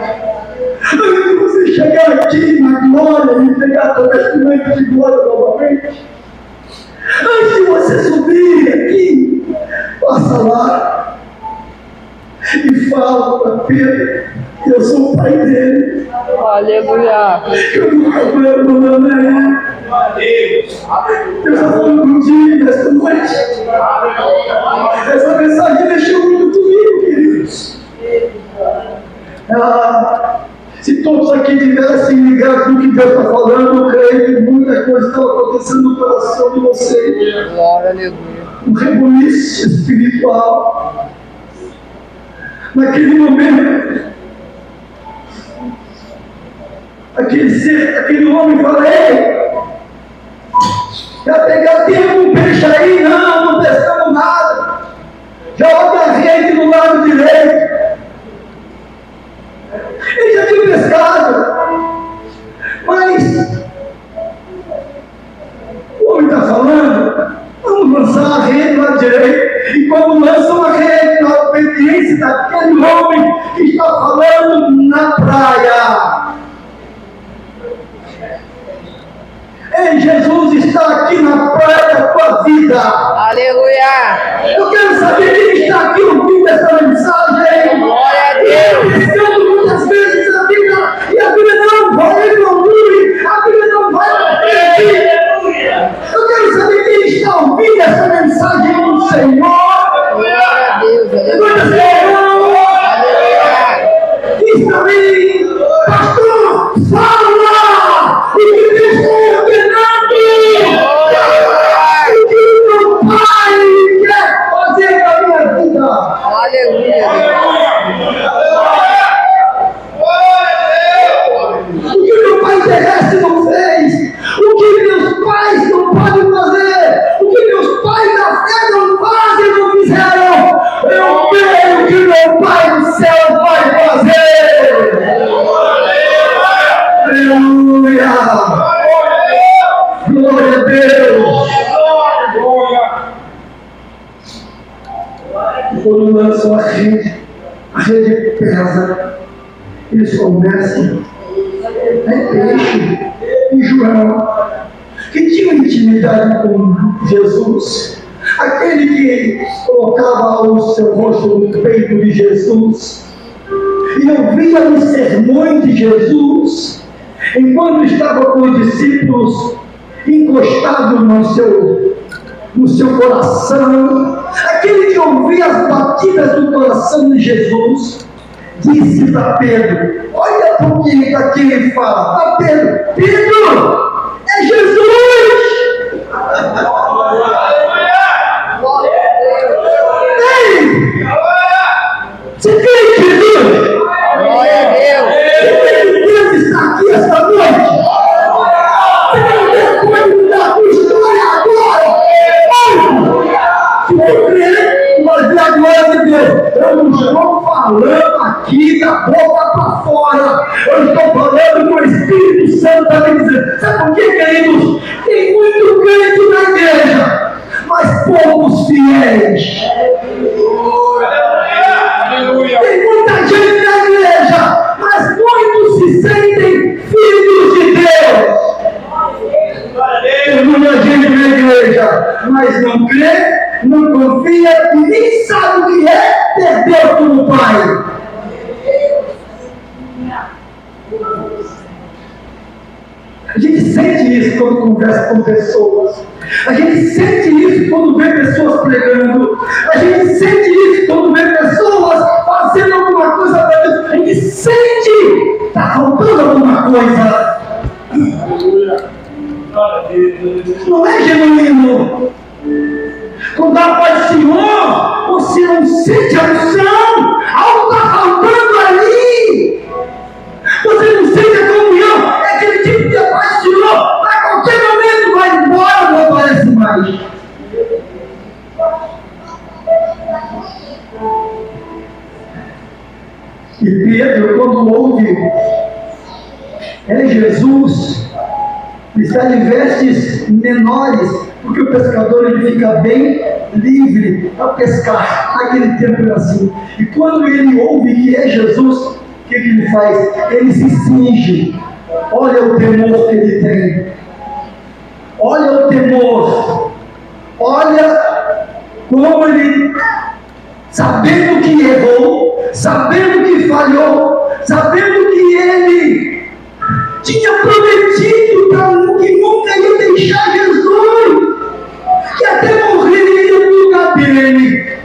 Antes de você chegar aqui na glória e pegar teu vestimento de glória novamente, antes de você subir aqui, passa lá e fala para Pedro que eu sou o pai dele. Aleluia. Eu nunca fui abandonado. Eu já falando contigo nesta noite. Essa mensagem mexeu muito comigo, queridos. Se todos aqui tivessem ligado no que Deus está falando, eu creio que muita coisa estava acontecendo no coração de vocês. Glória, aleluia. Um rebuliço espiritual. Naquele momento, aquele homem fala: ei, já pegar tempo um peixe aí? Não pescamos nada. Joga a rede do lado direito. aqui na praia da tua vida. Aleluia. Eu quero saber quem está aqui ouvindo essa mensagem. Glória a Deus. Pensando muitas vezes na vida, e a vida não vai evoluir, a vida não vai para frente. Eu quero saber quem está ouvindo essa mensagem do Senhor. Glória a Deus. Glória a Aleluia. Deus. Diz para mim, pastor, fala o que Deus está ordenando. O que meu Pai quer fazer na minha vida. Aleluia. O que meu pai terrestre não fez, o que meus pais não podem fazer, o que meus pais da fé não fazem, não fizeram, eu creio que meu Pai do céu vai fazer. Aleluia! Glória a Deus! Quando lançam a rede pesa, eles começam. É peixe e João, que tinha intimidade com Jesus, aquele que colocava o seu rosto no peito de Jesus e ouvia os sermões de Jesus, enquanto estava com os discípulos encostados no seu coração, aquele que ouvia as batidas do coração de Jesus, disse para Pedro, olha por que aqui ele fala, para Pedro, Pedro, é Jesus! Ei! Você crê em Jesus? Glória a Deus. Você crê que Deus está aqui esta noite? Você quer ver como mudar a tua história agora? Se você crê, nós vemos a glória de Deus. Eu não estou falando aqui da boca para fora. Eu estou falando com o Espírito Santo para me dizer. Sabe por quê, queridos? Tem muito crente na igreja, mas poucos fiéis. Tem muita gente na igreja, mas muitos se sentem filhos de Deus. Tem muita gente na igreja, mas não crê, não confia e nem sabe o que é ter Deus como Pai. A gente sente isso quando conversa com pessoas. A gente sente isso quando vê pessoas pregando. A gente sente isso quando vê pessoas fazendo alguma coisa para Deus. A gente sente, está faltando alguma coisa. Não é genuíno. Quando a paz do Senhor, você não sente a unção. Algo está faltando ali. Você não sente a comunhão. É aquele tipo de paz do Senhor. A qualquer momento vai embora, não aparece mais. E Pedro, quando ouve, é Jesus, está de vestes menores, porque o pescador ele fica bem livre para pescar. Naquele tempo era assim. E quando ele ouve que é Jesus, o que ele faz? Ele se cinge. Olha o temor que ele tem. Olha o temor. Olha como ele, sabendo que errou, sabendo que falhou, sabendo que ele tinha prometido que nunca ia deixar Jesus, que até morreria no lugar dele.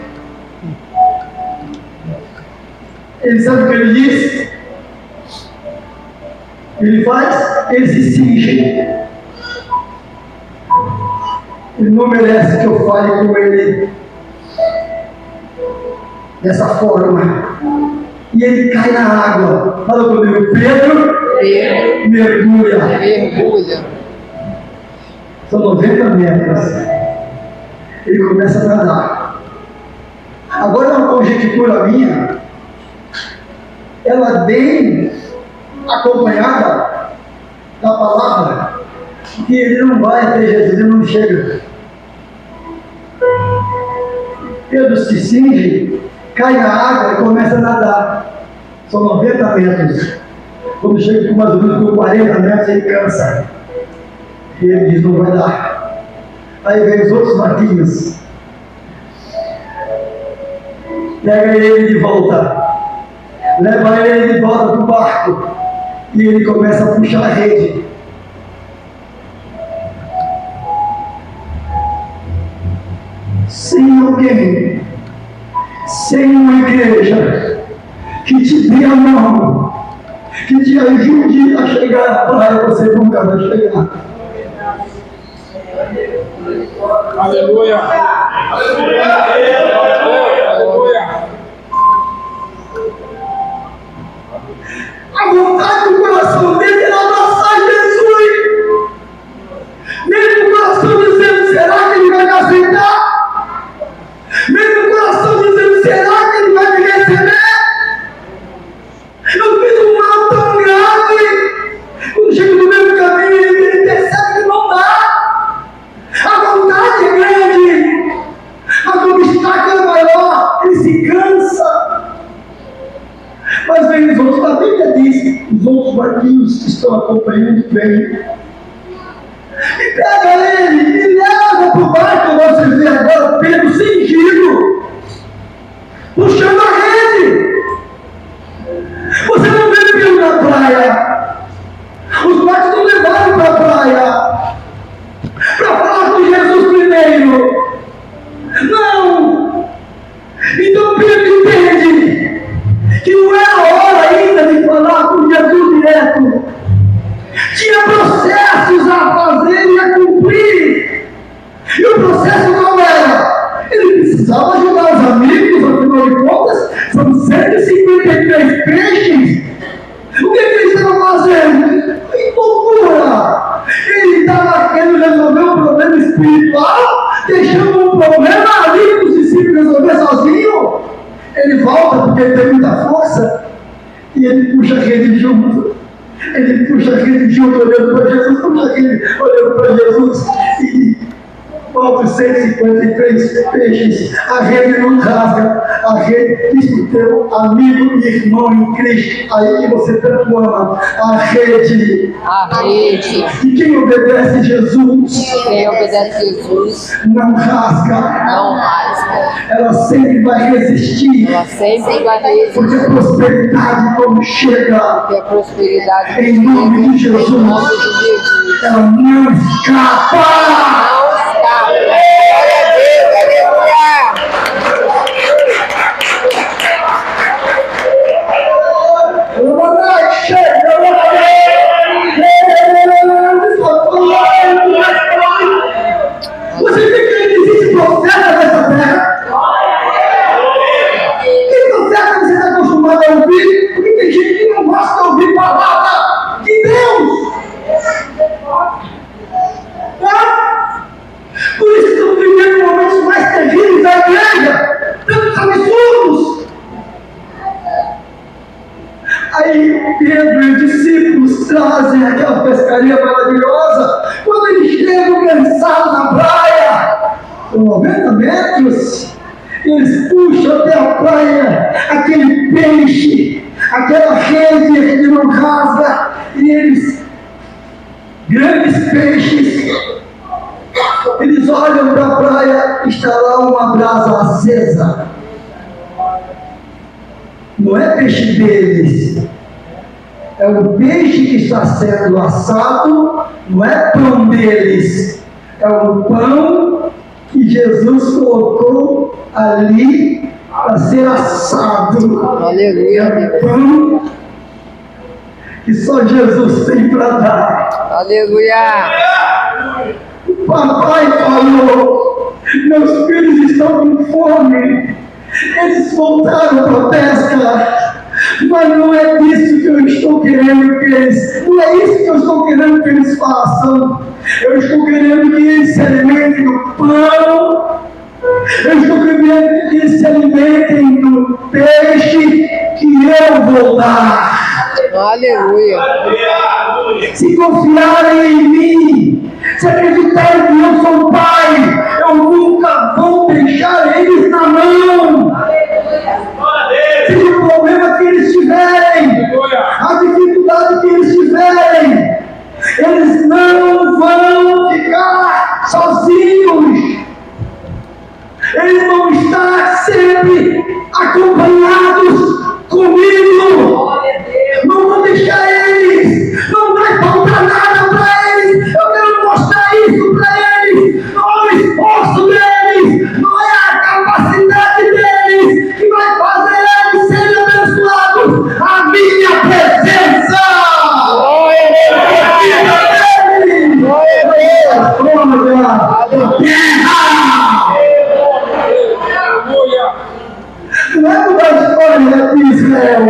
Ele sabe o que ele diz? Ele faz? Ele se cinge. Ele não merece que eu fale com ele dessa forma. E ele cai na água. Fala comigo, Pedro, mergulha. Mergulha. São 90 metros. Ele começa a nadar. Agora é uma conjectura minha. Ela bem acompanhada da palavra, que ele não vai até Jesus, ele não chega. Pedro se cinge, cai na água e começa a nadar. São 90 metros. Quando chega com mais ou menos 40 metros, ele cansa. E ele diz, não vai dar. Aí vem os outros barquinhos. Pega ele de volta. Leva ele de volta para o barco. E ele começa a puxar a rede. Sem alguém, sem uma igreja que te dê a mão, que te ajude a chegar à praia, você nunca vai chegar. Aleluia! Aleluia! Aleluia! A vontade do coração dele era abraçar Jesus. Mesmo o coração dizendo, será que ele vai me aceitar? Mesmo o coração dizendo, será que ele vai me receber? Eu fiz um mal tão grave. Quando chego no mesmo caminho, ele percebe que não dá. A vontade é grande, mas o obstáculo é maior, ele se cansa. Mas vem os outros, a Bíblia diz, os outros barquinhos que estão acompanhando vêm. E pega ele e leva para o barco, você vê agora Pedro sentido, puxando a rede. Você não vê Pedro na praia. Os barcos não levaram para a praia para falar com Jesus primeiro. Não. Então Pedro entende que não era a hora ainda de falar com Jesus direto. Tinha processos a fazer e a cumprir. E o processo não era. Ele precisava ajudar os amigos, afinal de contas, são 153 peixes. O que ele estava fazendo? Que loucura! Ele estava querendo resolver um problema espiritual, deixando um problema ali para os discípulos resolver sozinho. Ele volta porque ele tem muita força e ele puxa a rede junto. Ele puxa a rede junto, olhando para Jesus, puxa a rede, olhando para Jesus e volta 153 peixes. A rede não rasga, a rede diz para o teu amigo e irmão em Cristo, aí que você tanto ama, a rede. A rede. E quem obedece Jesus, Quem obedece Jesus não rasga. não rasga. Ela sempre vai resistir. Ela sempre vai resistir. Porque a prosperidade, quando chega, Porque a prosperidade em nome de Jesus, em nome de Jesus ela não escapa. não escapa. Glória a Deus, aleluia. Você vê que existe profeta nessa terra? Que profeta você está acostumado a ouvir? Porque tem gente que não gosta de ouvir palavra de Deus. Por isso estamos vivendo momentos mais terríveis da igreja, tantos absurdos. Aí Pedro e os discípulos trazem aquela pescaria maravilhosa. Quando eles chegam cansados na praia, com 90 metros, eles puxam até a praia aquele peixe, aquela rede que não rasga, e eles, grandes peixes, eles olham para a praia, está lá uma brasa acesa. Não é peixe deles, é um peixe que está sendo assado, não é pão deles, é um pão que Jesus colocou ali para ser assado. Aleluia. É um pão que só Jesus tem para dar. Aleluia. Papai falou, meus filhos estão com fome, eles voltaram para a pesca, mas não é isso que eu estou querendo que eles, não é isso que eu estou querendo que eles façam. Eu estou querendo que eles se alimentem do pão, eu estou querendo que eles se alimentem do peixe que eu vou dar. Aleluia. Se confiarem em mim, se acreditarem que eu sou o Pai, eu nunca vou deixar eles na mão. Seja o problema que eles tiverem, a dificuldade que eles tiverem, eles não vão ficar sozinhos. terra. Aleluia. Não é mudar a história de Israel,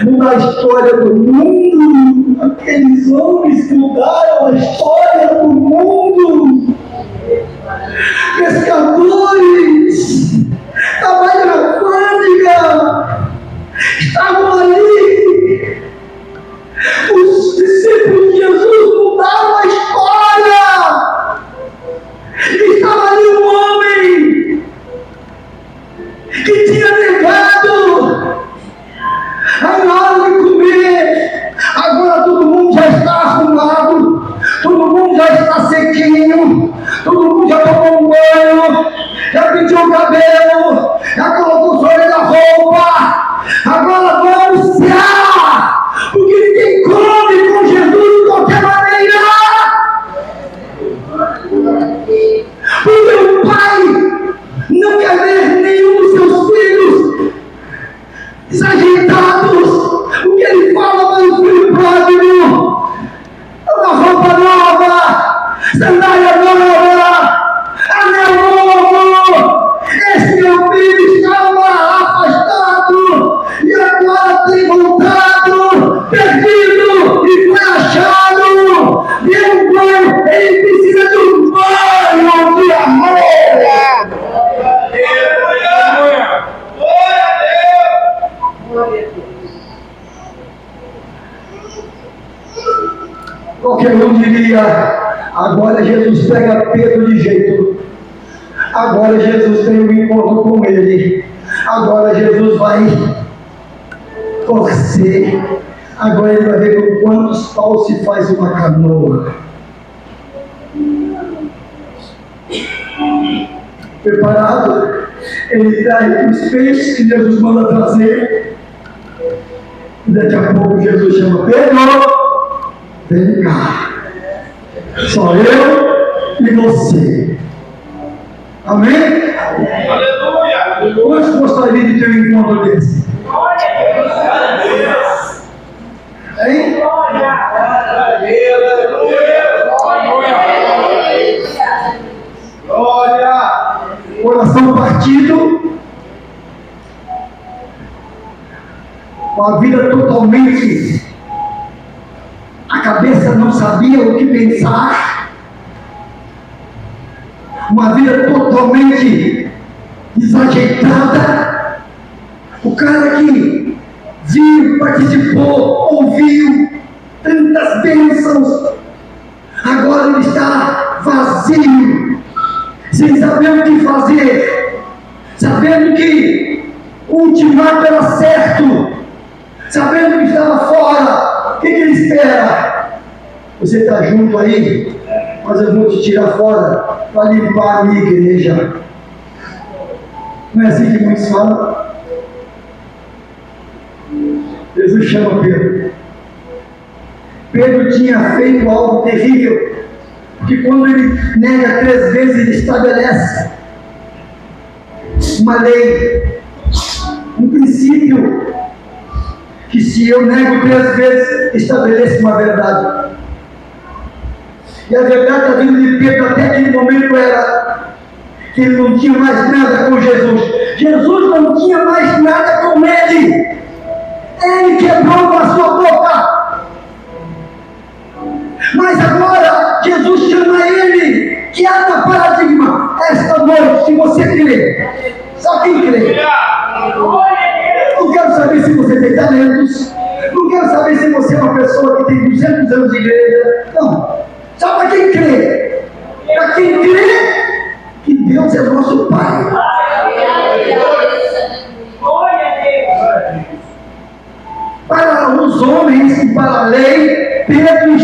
mudar a história do mundo. Aqueles homens mudaram a história do mundo. Pescadores, trabalho na alfândega, estavam ali. Os discípulos de Jesus mudaram a história. Estava ali um homem que tinha negado a hora de comer. Agora todo mundo já está arrumado, todo mundo já está sequinho, todo mundo já tomou um banho, já pintou o cabelo, já colocou o sonho na roupa. Agora vamos cear, porque ninguém come com Jesus de qualquer maneira. Porque o pai não quer ver nenhum dos seus filhos desajeitados. O que ele fala para o filho pródigo? Uma roupa nova, sandália nova, anel novo. Esse meu filho estava afastado e agora tem voltado, perdido e foi achado. Deu um banho, ele precisa de um banho de amor. Qualquer um diria, agora Jesus pega Pedro de jeito, agora Jesus tem um encontro com ele, agora Jesus vai torcer, agora ele vai ver com quantos paus se faz uma canoa. Preparado? Ele traz os peixes que Jesus manda trazer, e daqui a pouco Jesus chama Pedro. Vem cá, só eu e você. Amém? Aleluia! Quantos gostariam de ter um encontro desse? Hein? Glória! Coração partido, com a vida totalmente. A cabeça não sabia o que pensar, uma vida totalmente desajeitada. O cara que viu, participou, ouviu tantas bênçãos, agora ele está vazio, sem saber o que fazer, sabendo que o ultimato era certo, sabendo que estava fora. O que ele espera? Você está junto aí, mas eu vou te tirar fora para limpar a minha igreja. Não é assim que muitos falam? Jesus chama Pedro. Pedro tinha feito algo terrível, porque quando ele nega 3 vezes, ele estabelece uma lei, um princípio, que se eu nego 3 vezes, estabeleço uma verdade. E a verdade da vida de Pedro até aquele momento era que ele não tinha mais nada com Jesus. Jesus não tinha mais nada com ele. Ele quebrou com a sua boca. Mas agora Jesus chama ele, que abre o paradigma. Esta noite, se você crê, só quem crê. Não quero saber se você tem talentos, não quero saber se você é uma pessoa que tem 200 anos de igreja. Não, só para quem crê. Para quem crê que Deus é nosso Pai. Para os homens e para a lei, Pedro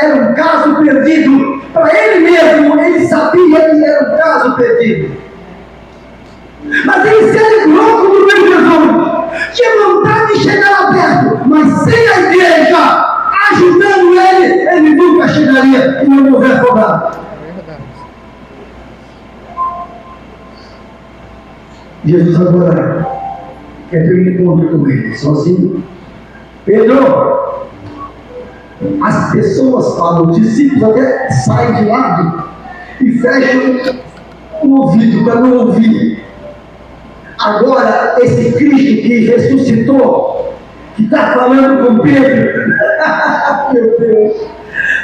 era um caso perdido. Para ele mesmo, ele sabia que era um caso perdido. Mas ele se alegrou com o meu Jesus. Tinha vontade de chegar lá perto, mas sem a igreja ajudando ele nunca chegaria e não morrer afogado. Jesus agora quer ter um encontro com ele, sozinho. Pedro, as pessoas falam, os discípulos até saem de lado e fecham um ouvido para não ouvir. Agora, esse Cristo que ressuscitou, que está falando com Pedro, meu Deus,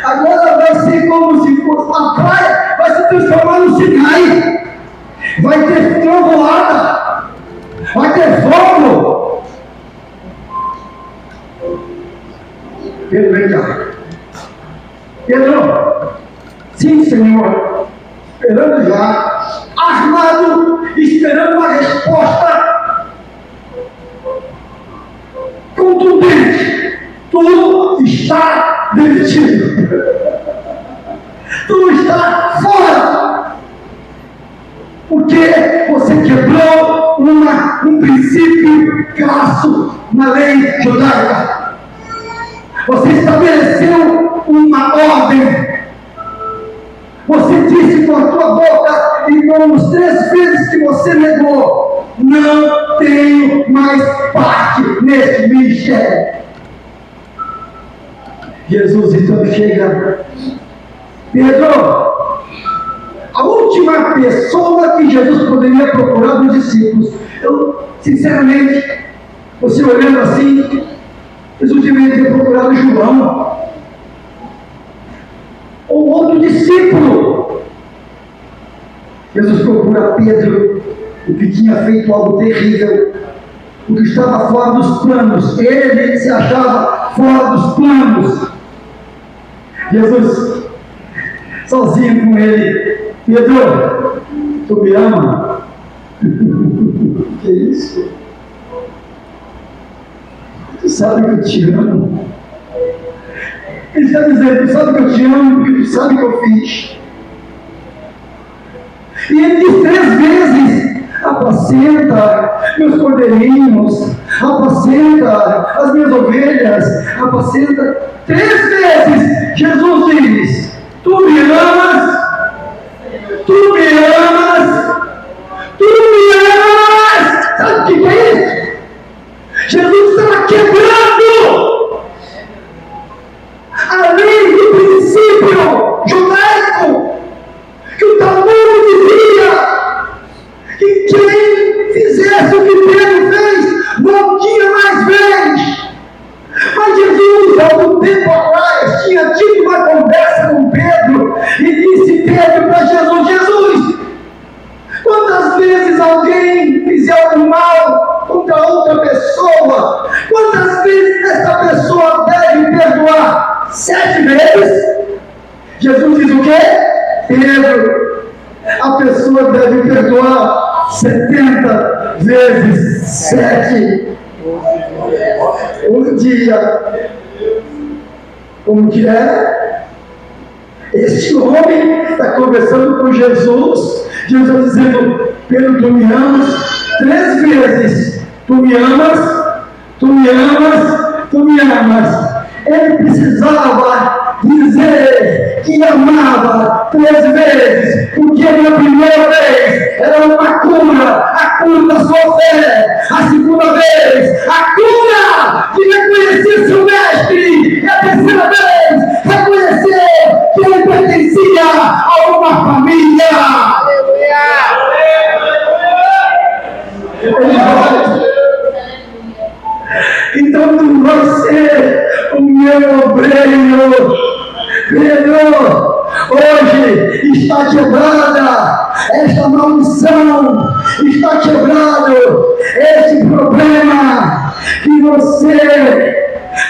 agora vai ser como se fosse a praia, vai se transformar no Sinai, vai ter trovoada, vai ter fogo. Pedro, vem cá. Pedro, sim, Senhor, esperando já, armado, esperando uma resposta contundente. Tu está demitido. Tu está fora. Porque você quebrou um princípio crasso na lei judaica. Você estabeleceu uma ordem. Você disse com a tua boca e com as 3 vezes que você negou: não tenho mais parte nesse ministério. Jesus então chega. Pedro, a última pessoa que Jesus poderia procurar dos discípulos. Eu, sinceramente, você olhando assim, Jesus deveria ter procurado João, ou outro discípulo. Jesus procura Pedro, o que tinha feito algo terrível, o que estava fora dos planos. Ele se achava fora dos planos. Jesus, sozinho com ele: Pedro, tu me ama? Que isso? Tu sabe que eu te amo. Ele está dizendo: tu sabe que eu te amo porque tu sabe que eu fiz. E ele diz 3 vezes: apacenta meus cordeirinhos, apacenta as minhas ovelhas, apacenta. 3 vezes Jesus diz: tu me amas, tu me amas, tu me amas. Sabe o que é isso? Jesus estava quebrando a lei do princípio judaico, que o Talmud dizia que quem fizesse o que Pedro fez não tinha mais vez. Mas Jesus, há algum tempo atrás, tinha tido uma conversa com Pedro e disse Pedro para Jesus: Jesus, quantas vezes alguém fizer algum mal contra outra pessoa, quantas vezes essa pessoa deve perdoar? 7 vezes? Jesus diz o quê? Pedro, a pessoa deve perdoar 70 vezes 7. Um dia, como que é? Este homem está conversando com Jesus. Jesus está dizendo: Pedro, tu me amas? 3 vezes. Tu me amas? Tu me amas? Tu me amas? Ele precisava dizer que amava 3 vezes, porque na primeira vez era uma cura, a cura da sua fé. A segunda vez, a cura de reconhecer seu mestre. E a terceira vez, reconhecer que ele pertencia a uma família. Aleluia! Ele vai. Então tu vai ser o meu obreiro. Pedro, hoje está quebrada esta maldição, está quebrado este problema que você,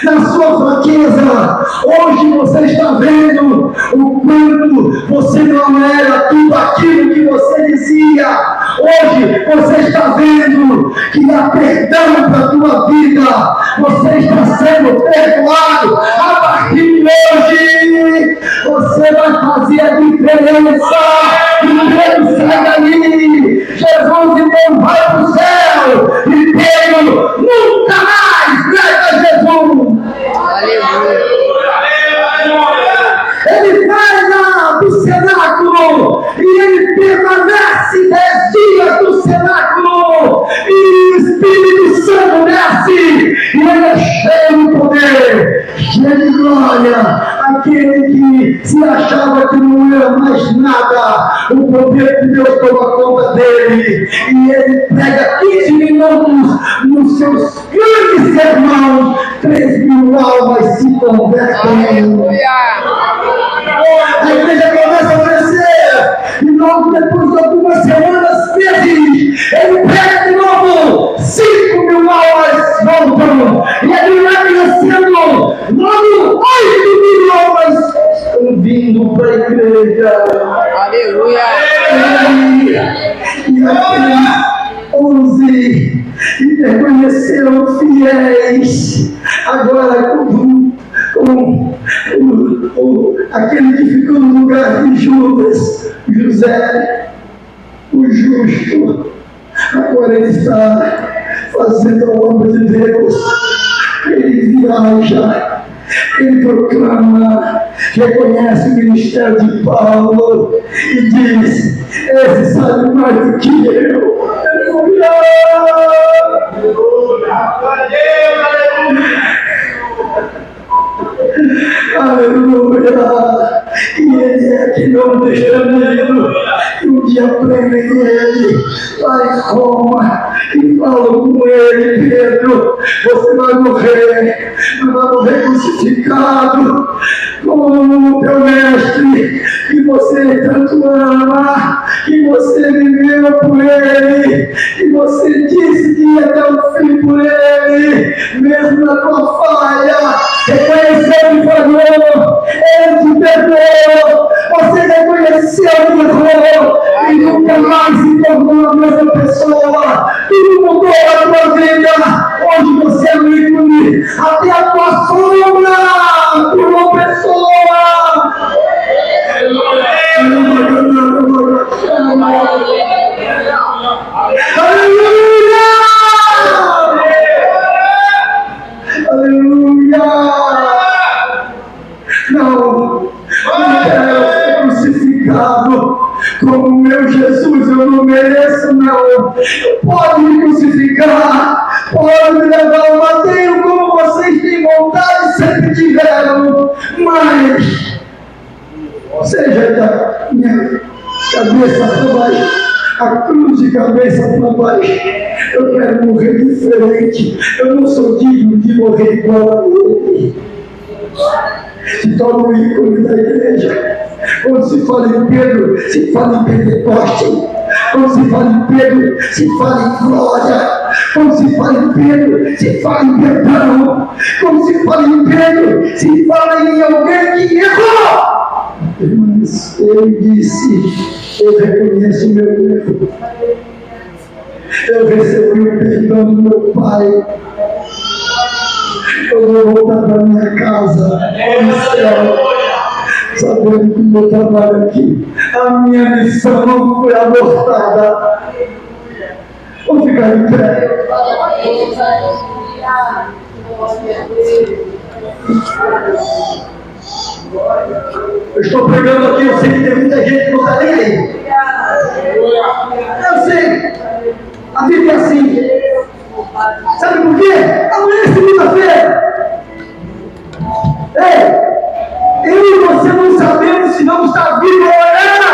na sua fraqueza, hoje você está vendo o quanto você não era tudo aquilo que você dizia. Hoje você está vendo que há perdão para a tua vida. Você está sendo perdoado. A partir de hoje você vai fazer a diferença. E Pedro sai dali. Jesus então vai para o céu. E Pedro nunca mais nega Jesus. Aleluia! Ele vai do cenáculo e ele permanece 10 dias no cenáculo, e o Espírito Santo desce e ele é cheio de poder, cheio de glória. aquele que se achava que não era mais nada, o poder de Deus toma conta dele, e ele prega 15 minutos nos seus grandes sermãos, 3.000 almas se convertem. Aleluia. A igreja começa a crescer, e logo depois de algumas semanas, meses, ele prega de novo, 5.000 almas voltam, e ele vai crescendo, logo 8.000 almas estão vindo para a igreja. Aleluia. E aqueles 11 que permaneceram fiéis, agora aquele que ficou no lugar de Judas, José, o justo, agora ele está fazendo a obra de Deus. Ele viaja, ele proclama, reconhece o ministério de Paulo e diz: esse sabe mais do que eu. Aleluia! Aleluia! E ele é que não testemunho, e um dia prendem ele lá em Roma e falam com ele: Pedro, você vai morrer, mas vai morrer crucificado como o teu mestre, que você tanto ama, que você viveu por ele, que você disse que ia até o fim por ele, mesmo na tua falha, reconheceu e falou, ele te perdoou, você reconheceu e errou, e nunca mais se tornou a mesma pessoa, tudo mudou a tua vida, hoje você é um ícone, até a tua sombra tornou pessoa. Aleluia! Aleluia! Não quero ser crucificado como meu Jesus, eu não mereço, não. Pode me crucificar, pode me levar ao madeiro como vocês têm vontade, sempre tiveram, mas seja da minha cabeça para baixo, a cruz de cabeça para baixo. Eu quero morrer diferente. Eu não sou digno de morrer igual a ele. Se torna o ícone da igreja. Quando se fala em Pedro, se fala em Pentecoste. Quando se fala em Pedro, se fala em glória. Quando se fala em Pedro, se fala em perdão. Quando se fala em Pedro, se fala em alguém que errou. Mas ele disse: eu reconheço o meu erro, eu recebi o perdão do meu Pai, eu vou voltar para minha casa no céu, sabendo que o meu trabalho aqui, a minha missão não foi abortada. Vou ficar em pé. Eu estou pregando aqui, eu sei que tem muita gente que não está nem aí. Eu sei, a vida é assim. Sabe por quê? Amanhã é segunda-feira. Ei, eu e você não sabemos se vamos estar vivos amanhã.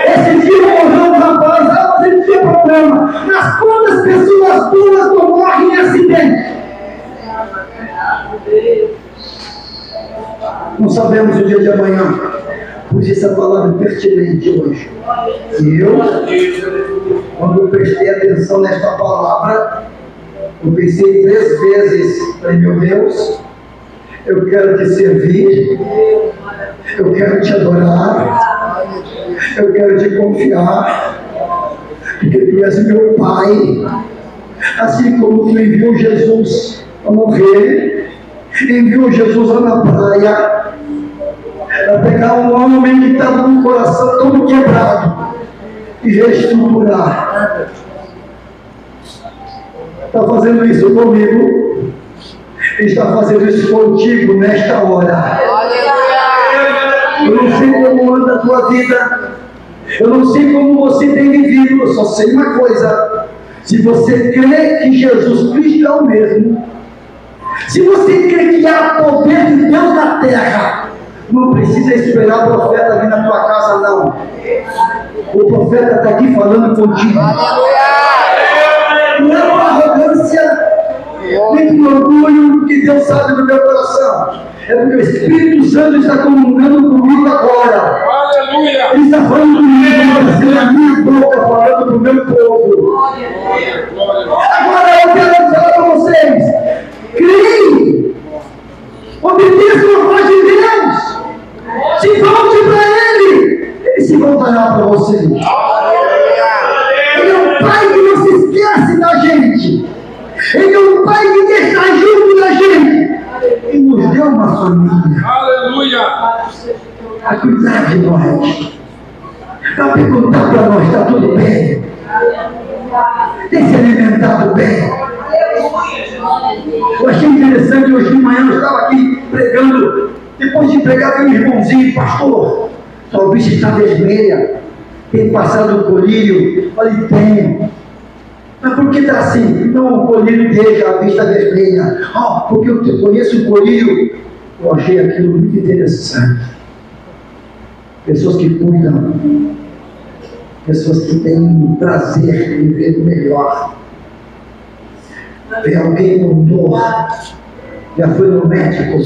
Esse dia morreu um rapaz, mas ele tinha problema. Mas quantas pessoas boas não morrem em acidente? Não sabemos o dia de amanhã, por isso a palavra é pertinente hoje. E eu, quando eu prestei atenção nesta palavra, eu pensei 3 vezes: meu Deus, eu quero te servir, eu quero te adorar, eu quero te confiar, porque tu és meu Pai, assim como tu enviou Jesus a morrer, enviou Jesus lá na praia para pegar um homem que estava com o coração todo quebrado e reestruturar. Está fazendo isso comigo, está fazendo isso contigo nesta hora. Eu não sei como anda a tua vida, eu não sei como você tem vivido, eu só sei uma coisa: se você crê que Jesus Cristo é o mesmo, Se você crê que há poder de Deus na terra, não precisa esperar o profeta vir na tua casa, não. O profeta está aqui falando contigo. Não é uma arrogância, nem um orgulho que Deus sabe do meu coração. É porque o Espírito Santo está comunicando comigo agora. Aleluia. Ele está falando comigo, assim, na minha boca, falando para o meu povo. Agora eu quero falar para vocês. Creia. Obedeça a voz de Deus. Se volte para Ele. Ele se voltará para você. Ele é um Pai que não se esquece da gente. Ele é um Pai que está junto da gente. E nos deu uma família. Aleluia. A cuidar de nós. Para perguntar para nós, está tudo bem? Tem se alimentado bem? Eu achei interessante, hoje de manhã eu estava aqui pregando. Depois de pregar, veio um irmãozinho, pastor, sua vista está vermelha. Tem passado o colírio? Falei, tem. Mas por que está assim? Não, o colírio deixa a vista vermelha. Porque eu conheço o colírio. Eu achei aquilo muito interessante. Pessoas que cuidam, pessoas que têm prazer em ver o melhor. Ver alguém com dor, já foi no médico?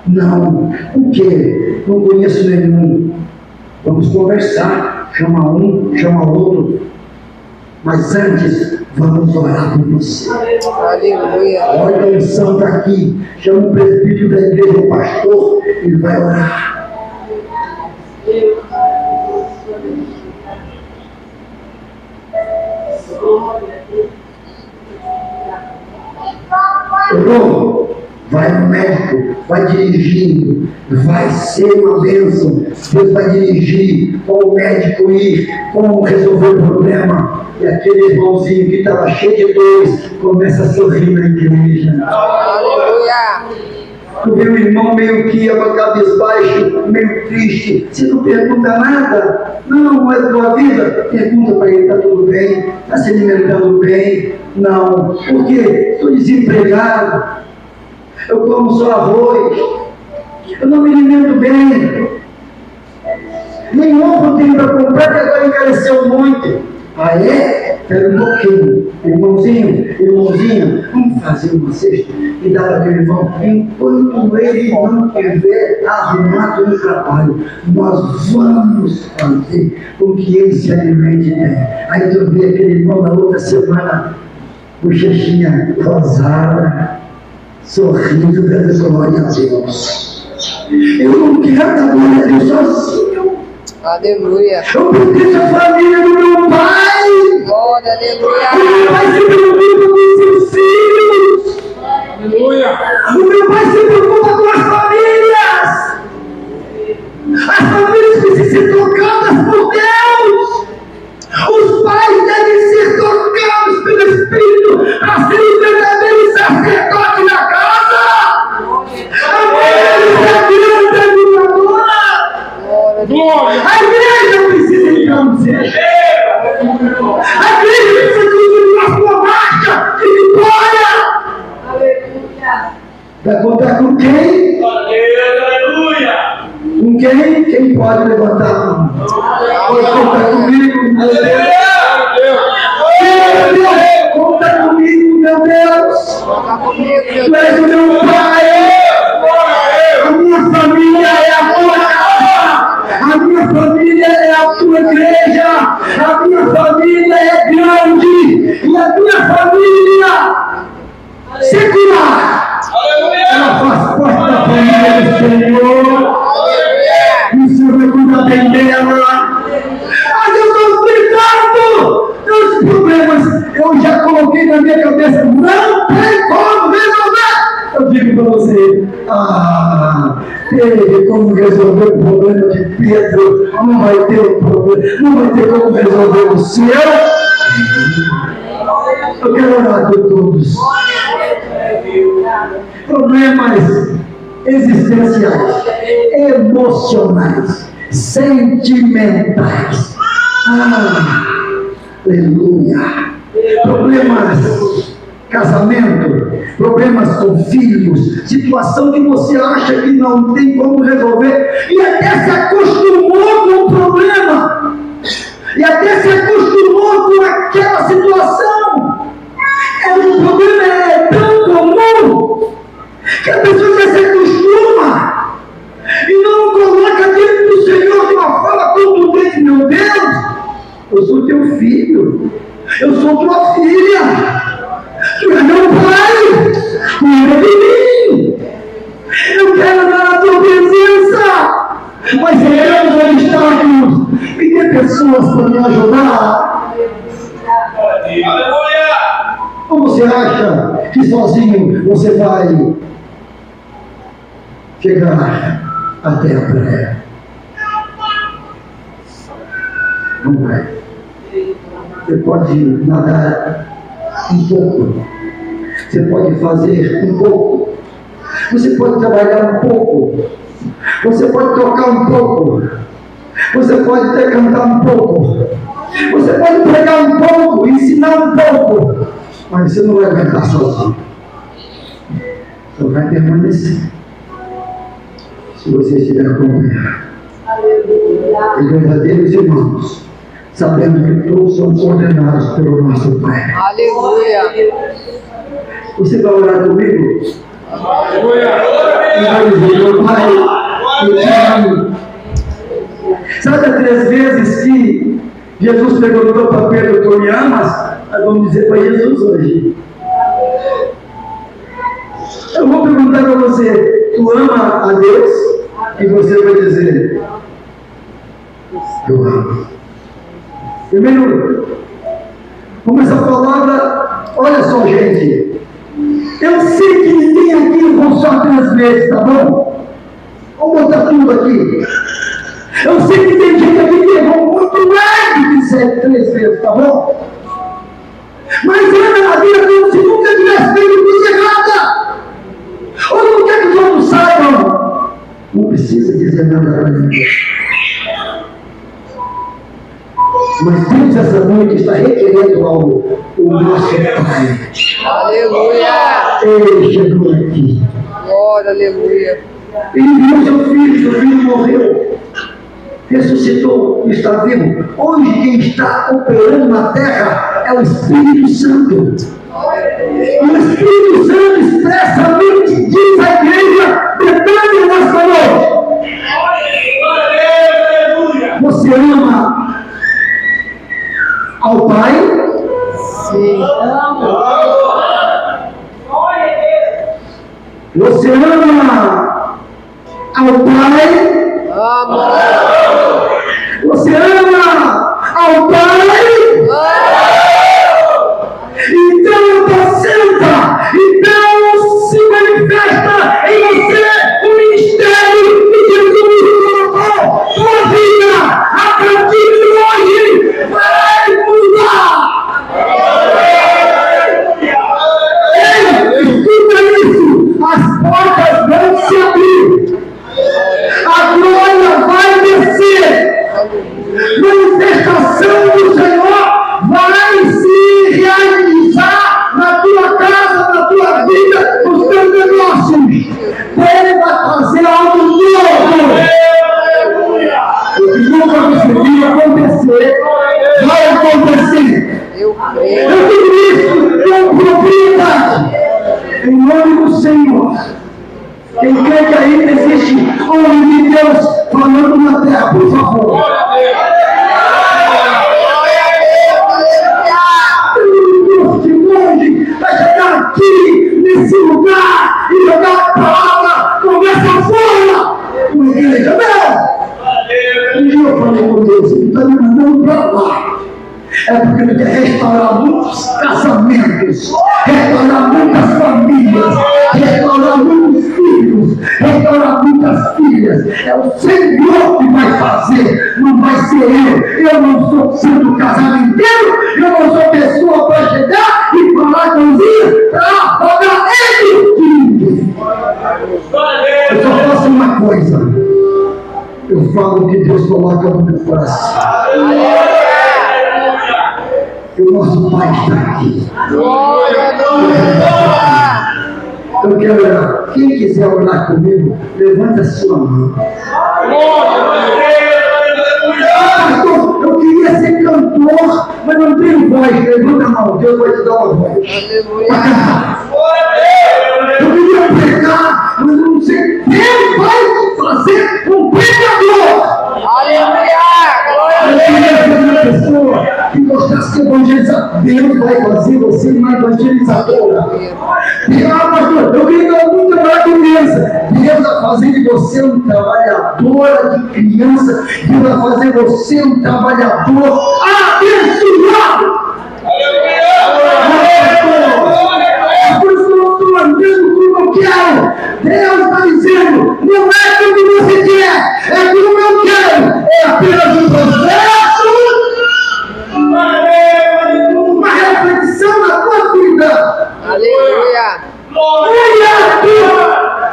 Não. O quê? Não conheço nenhum. Vamos conversar. Chama um, chama outro. Mas antes, vamos orar por você. Aleluia. Olha a unção está aqui. Chama o presbítero da igreja, o pastor, ele vai orar. Orou? Vai no médico, vai dirigindo, vai ser uma bênção. Deus vai dirigir, como o médico ir, como resolver o problema. E aquele irmãozinho que estava cheio de dores começa a sorrir na igreja. Aleluia. Tu vê um irmão meio que cabisbaixo, meio triste. Você não pergunta nada? Não é da tua vida? Pergunta para ele, está tudo bem? Está se alimentando bem? Não. Por quê? Estou desempregado. Eu como só arroz. Eu não me alimento bem. Nem ovo tenho para comprar, que agora encareceu muito. Ah, é? Espera um pouquinho. Irmãozinha, vamos fazer uma cesta e dar para aquele irmão. Enquanto ele não tiver arrumado no trabalho, nós vamos fazer com que ele se alimente bem. Aí tu vê aquele irmão na outra semana, bochechinha rosada, sorrindo, dando glória a Deus. Eu não quero dar glória a Deus sozinho. Aleluia. Eu pertenço à família do meu pai. Glória, aleluia. O meu pai se preocupa com seus filhos. Aleluia. O meu pai se preocupa com as famílias. As famílias precisam ser tocadas por Deus. Os pais devem ser tocados pelo Espírito para serem verdadeiros sacerdotes na casa. A mulher é grande animadora. Glória. A igreja precisa entrar no céu. A igreja precisa continuar a sua marcha de vitória. Vai contar com quem? Aleluia. Com quem? Quem pode levantar a mão? Pode contar comigo, meu Deus. Meu Deus, conta comigo, meu Deus. Toca comigo, Tu és o meu Pai. A minha família é a tua casa. A minha família é a tua igreja. A minha família é grande. E a minha família secular, ela faz parte da família do Senhor. E o Senhor vai cuidar bem dela. Mas eu estou explicando os problemas. Eu já coloquei na minha cabeça. Não tem como resolver. Eu digo para você, teve como resolver o problema de Pedro, não vai ter o problema, não vai ter como resolver o seu. Eu quero orar por todos. Problemas existenciais, emocionais, sentimentais. Aleluia. Problemas, casamento, problemas com filhos, situação que você acha que não tem como resolver, e até se acostumou com o problema, e até se acostumou com aquela situação. O problema é tão comum que a pessoa já se acostuma e não coloca diante do Senhor de uma forma contundente. Meu Deus, eu sou teu filho, eu sou tua filha, tu é meu pai, cuida de mim, eu quero andar na tua presença, mas queremos obstáculos e ter pessoas para me ajudar. Ou você acha que sozinho você vai chegar até a praia? Não vai. Você pode nadar um pouco, você pode fazer um pouco, você pode trabalhar um pouco, você pode tocar um pouco, você pode até cantar um pouco, você pode pregar um pouco, ensinar um pouco, mas você não vai aguentar sozinho. Só vai permanecer se você estiver acompanhado. E verdadeiros irmãos, sabendo que todos são coordenados pelo nosso Pai. Aleluia. Você vai orar comigo? Aleluia. E vai dizer: meu Pai, eu te amo. Sabe as 3 vezes que Jesus perguntou para Pedro: tu me amas? Nós vamos dizer para Jesus hoje. Eu vou perguntar para você: tu ama a Deus? E você vai dizer: eu amo. Primeiro, como essa palavra, olha só, gente, eu sei que ninguém aqui errou só 3 vezes, tá bom? Vamos botar tudo aqui. Eu sei que tem gente aqui que errou muito mais do que 3 vezes, tá bom? Mas anda na vida como se nunca tivesse feito coisa errada. Ou não quer que os outros saibam? Não precisa dizer nada para ninguém. Mas Deus essa noite está requerendo algo, o nosso Pai. Aleluia. Ele chegou aqui. Glória, aleluia. Ele viu seu filho morreu, ressuscitou, está vivo. Hoje quem está operando na terra é o Espírito Santo. E o Espírito Santo expressamente diz à igreja: Betânia, nessa noite, você ama ao Pai? Sim. Você ama ao Pai? Amo. Você ama ao Pai? Então apacenta, então se manifesta em você o ministério que Jesus colocou. Sua vida, a partir de hoje, vai mudar. Ei, escuta isso, as portas vão se abrir, a glória vai descer, manifestação do Senhor vai se realizar na tua casa, na tua vida, nos teus negócios. Ele vai fazer algo novo. O que nunca conseguiu acontecer, vai acontecer. Eu creio. Eu digo isso com propriedade, em nome do Senhor. Quem crê que ainda existe homem de Deus falando na terra, por favor. Vai chegar aqui, nesse lugar, e jogar a palavra, conversa fora com a igreja. Não! Um dia eu falei com Deus: ele está me mandando para lá. É porque ele quer restaurar muitos casamentos, restaurar muitas famílias, restaurar muitos filhos, restaurar muitas filhas. É o Senhor que vai fazer, não vai ser eu. Eu não sou santo casamenteiro, eu não sou pessoa para chegar e falar coisinha para pagar ele de ninguém. Eu só faço uma coisa: eu falo o que Deus coloca no meu coração. E o nosso Pai está aqui. Glória, aleluia. Eu quero orar. Quem quiser orar comigo, levanta a sua mão. Pastor, eu queria ser cantor, mas não tenho voz. Levanta a mão, Deus vai te dar uma voz. Eu queria pregar, mas não sei. Deus vai te fazer um pregador. Aleluia! Eu queria ser uma pessoa que gostasse de evangelizar. Deus vai fazer você uma evangelizadora. Pastor, eu queria muito trabalhar com criança. Deus vai fazer de você um trabalhadora de criança. Deus vai fazer você um trabalhador abençoado. Por isso eu estou andando como eu quero. Deus está dizendo, não é como você quer, é como eu quero. É apenas um processo, uma reflexão na tua vida. Aleluia!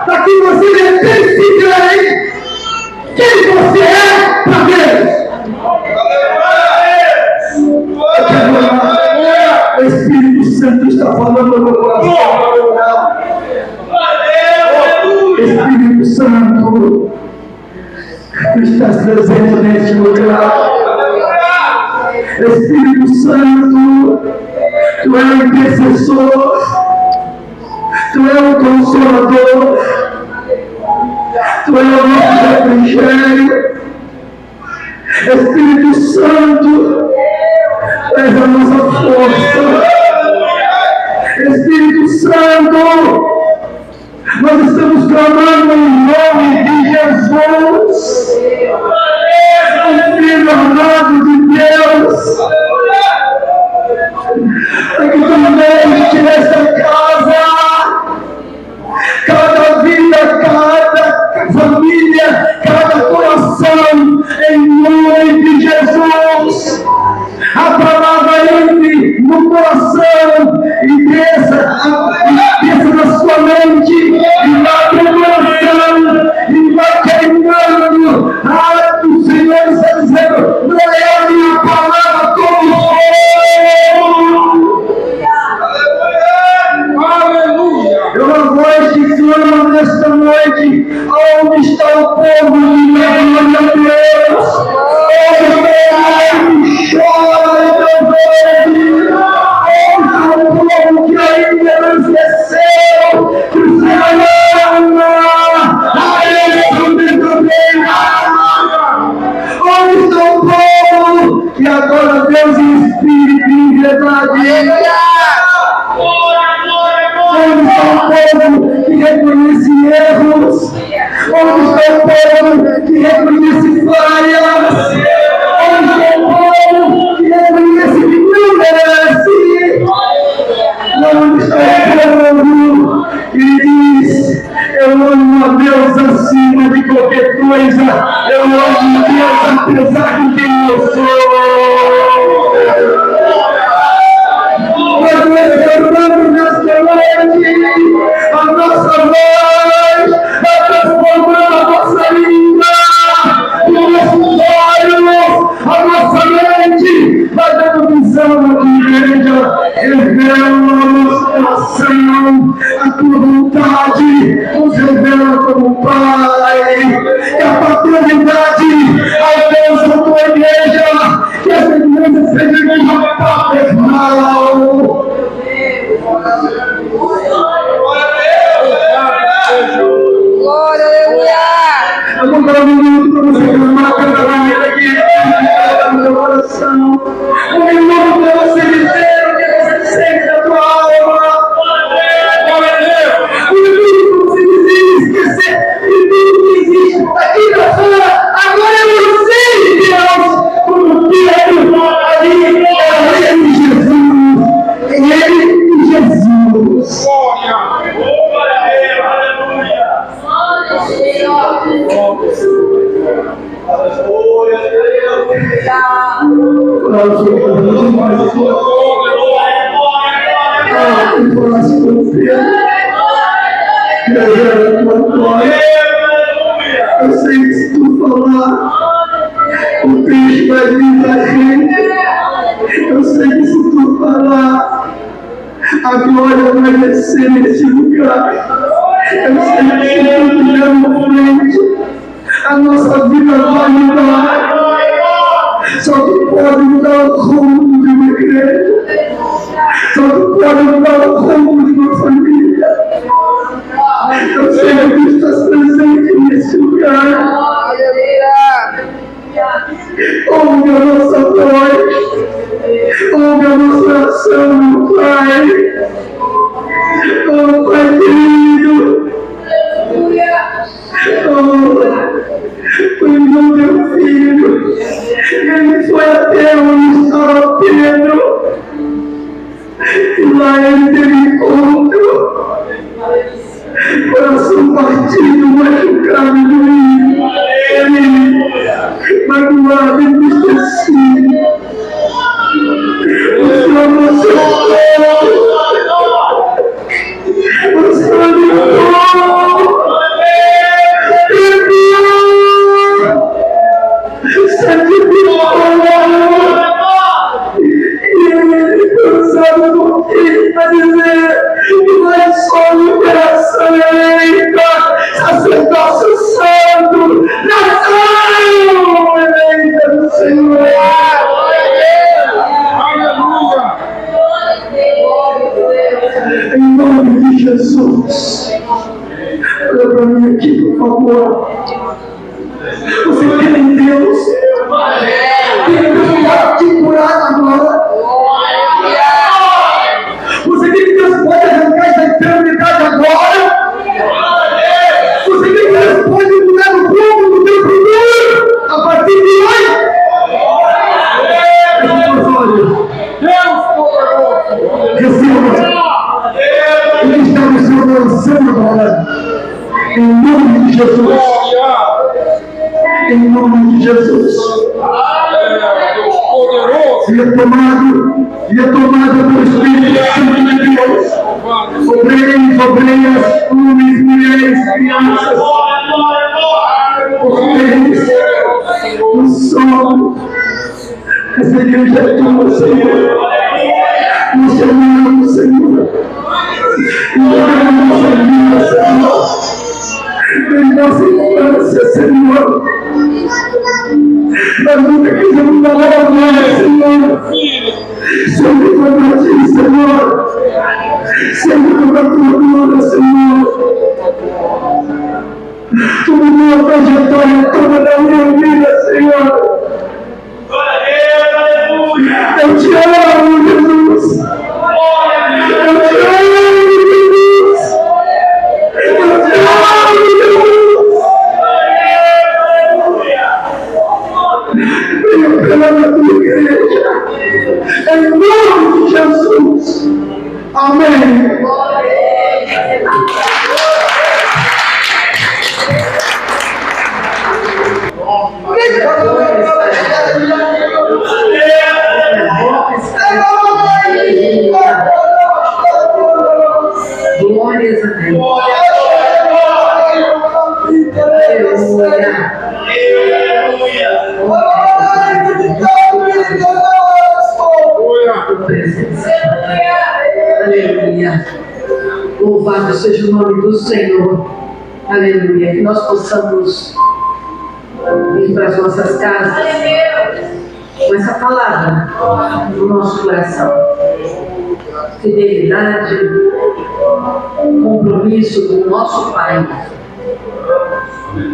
Para que você decida aí quem você é para Deus. O Espírito Santo está falando no meu coração. Espírito Santo, tu estás presente neste lugar. Espírito Santo, tu és o intercessor. Tu és o consolador, Tu és o nosso refrigério. Espírito Santo, Tu és a nossa força. Espírito Santo, nós estamos clamando em nome de Jesus, o Filho amado de Deus, para que tu mexe nesta casa. Cada vida, cada família, cada coração, em nome de Jesus. A palavra entre no coração e desça na sua mente e vai para o coração e vai queimando. O Senhor está dizendo, não é a minha palavra como eu não voz que clama nesta noite, onde está o povo de glória a Deus? Onde está o povo que chora, meu Deus? Onde está o povo que ainda não esqueceu que o Senhor ama a Ele verdadeira? Onde está o povo que adora Deus em espírito e em verdade? Onde está o povo que reconhece erros? Onde está o povo que reconhece falhas? Onde está o povo que reconhece que não merece? Onde está o povo que diz, eu amo a Deus acima de qualquer coisa, eu amo a Deus apesar de quem eu sou? Nós restauramos nesta noite a nossa voz, transformando a nossa língua, os nossos olhos, a nossa mente, vai dando visão na tua igreja, revela o nosso coração, a tua vontade, nos revela como Pai, que a paternidade alcança a tua igreja, que essa igreja seja igreja paternal. Glória, aleluia! Eu vou dar um minuto para você clamar pela maneira que está no teu coração. Um minuto para você dizer o que você sente na tua alma. Um minuto para você dizer, esquecer de tudo que existe aqui na fora. Agora eu sei, Deus, como quero ali é em Jesus. Em Jesus. Eu sei que se tu falar, o peixe vai vir da gente. Eu sei que se tu falar, A glória vai descer nesse lugar. Eu sei que tudo já na frente. A nossa vida vai mudar. Só que pode mudar o rumo de uma igreja. Só que pode mudar o rumo de uma família. Eu sei que tu estás presente nesse lugar. Ouve a nossa voz. Ouve a nossa oração, meu Pai. Oh, Pai querido. Foi no teu filho. Ele foi até onde estava Pedro. E lá ele teve encontro. Coração partido, machucado, doído. Magoado, entristecido. O Senhor não se o Senhor limpou. E ele cansado com ele para dizer que nós somos geração eleita, sacerdócio santo, nação eleita do Senhor. Aleluia! Em nome de Jesus. Olha para mim aqui, por favor. Você crê em Deus? Deus pode te curar agora. Você crê que Deus pode arrancar essa enfermidade agora? Você crê que Deus pode mudar o rumo do teu futuro a partir de hoje? Deus poderoso! Receba. Ele está no seu coração agora. Em nome de Jesus. Glória! Em nome de Jesus. Deus poderoso! E é tomado pelo Espírito Santo de Deus. Obreiros, homens, mulheres, crianças. Homens, o sol. Essa igreja é tua, Senhor. Nós te amamos, Senhor. E a nossa vida, Senhor. Em nossa infância, Senhor. Nós nunca quisemos dar a glória, Senhor. Sempre com a ti, Senhor. Sempre com a tua glória, Senhor. Toda a minha trajetória, toda a minha vida, Senhor. Eu te amo, Jesus. Eu te amo, Jesus. Eu te amo, Jesus. Venha pela tua igreja. Em nome de Jesus. Amém. Glórias a Deus. Aleluia. Louvado seja o nome do Senhor. Aleluia. Que nós possamos ir para as nossas casas com essa palavra no nosso coração. Fidelidade, compromisso com o nosso Pai.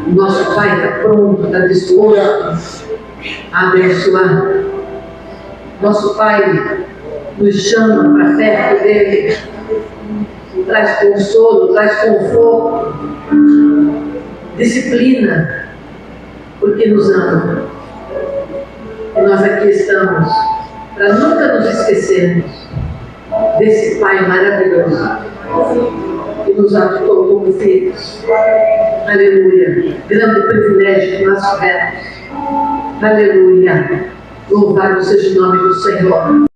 O nosso Pai está pronto, está disposto a abençoar. Nosso Pai nos chama para perto dele, traz consolo, traz conforto, disciplina, porque nos ama. E nós aqui estamos para nunca nos esquecermos desse Pai maravilhoso que nos adotou como filhos. Aleluia. Grande privilégio que nós tivemos. Aleluia. Louvado seja o nome do Senhor.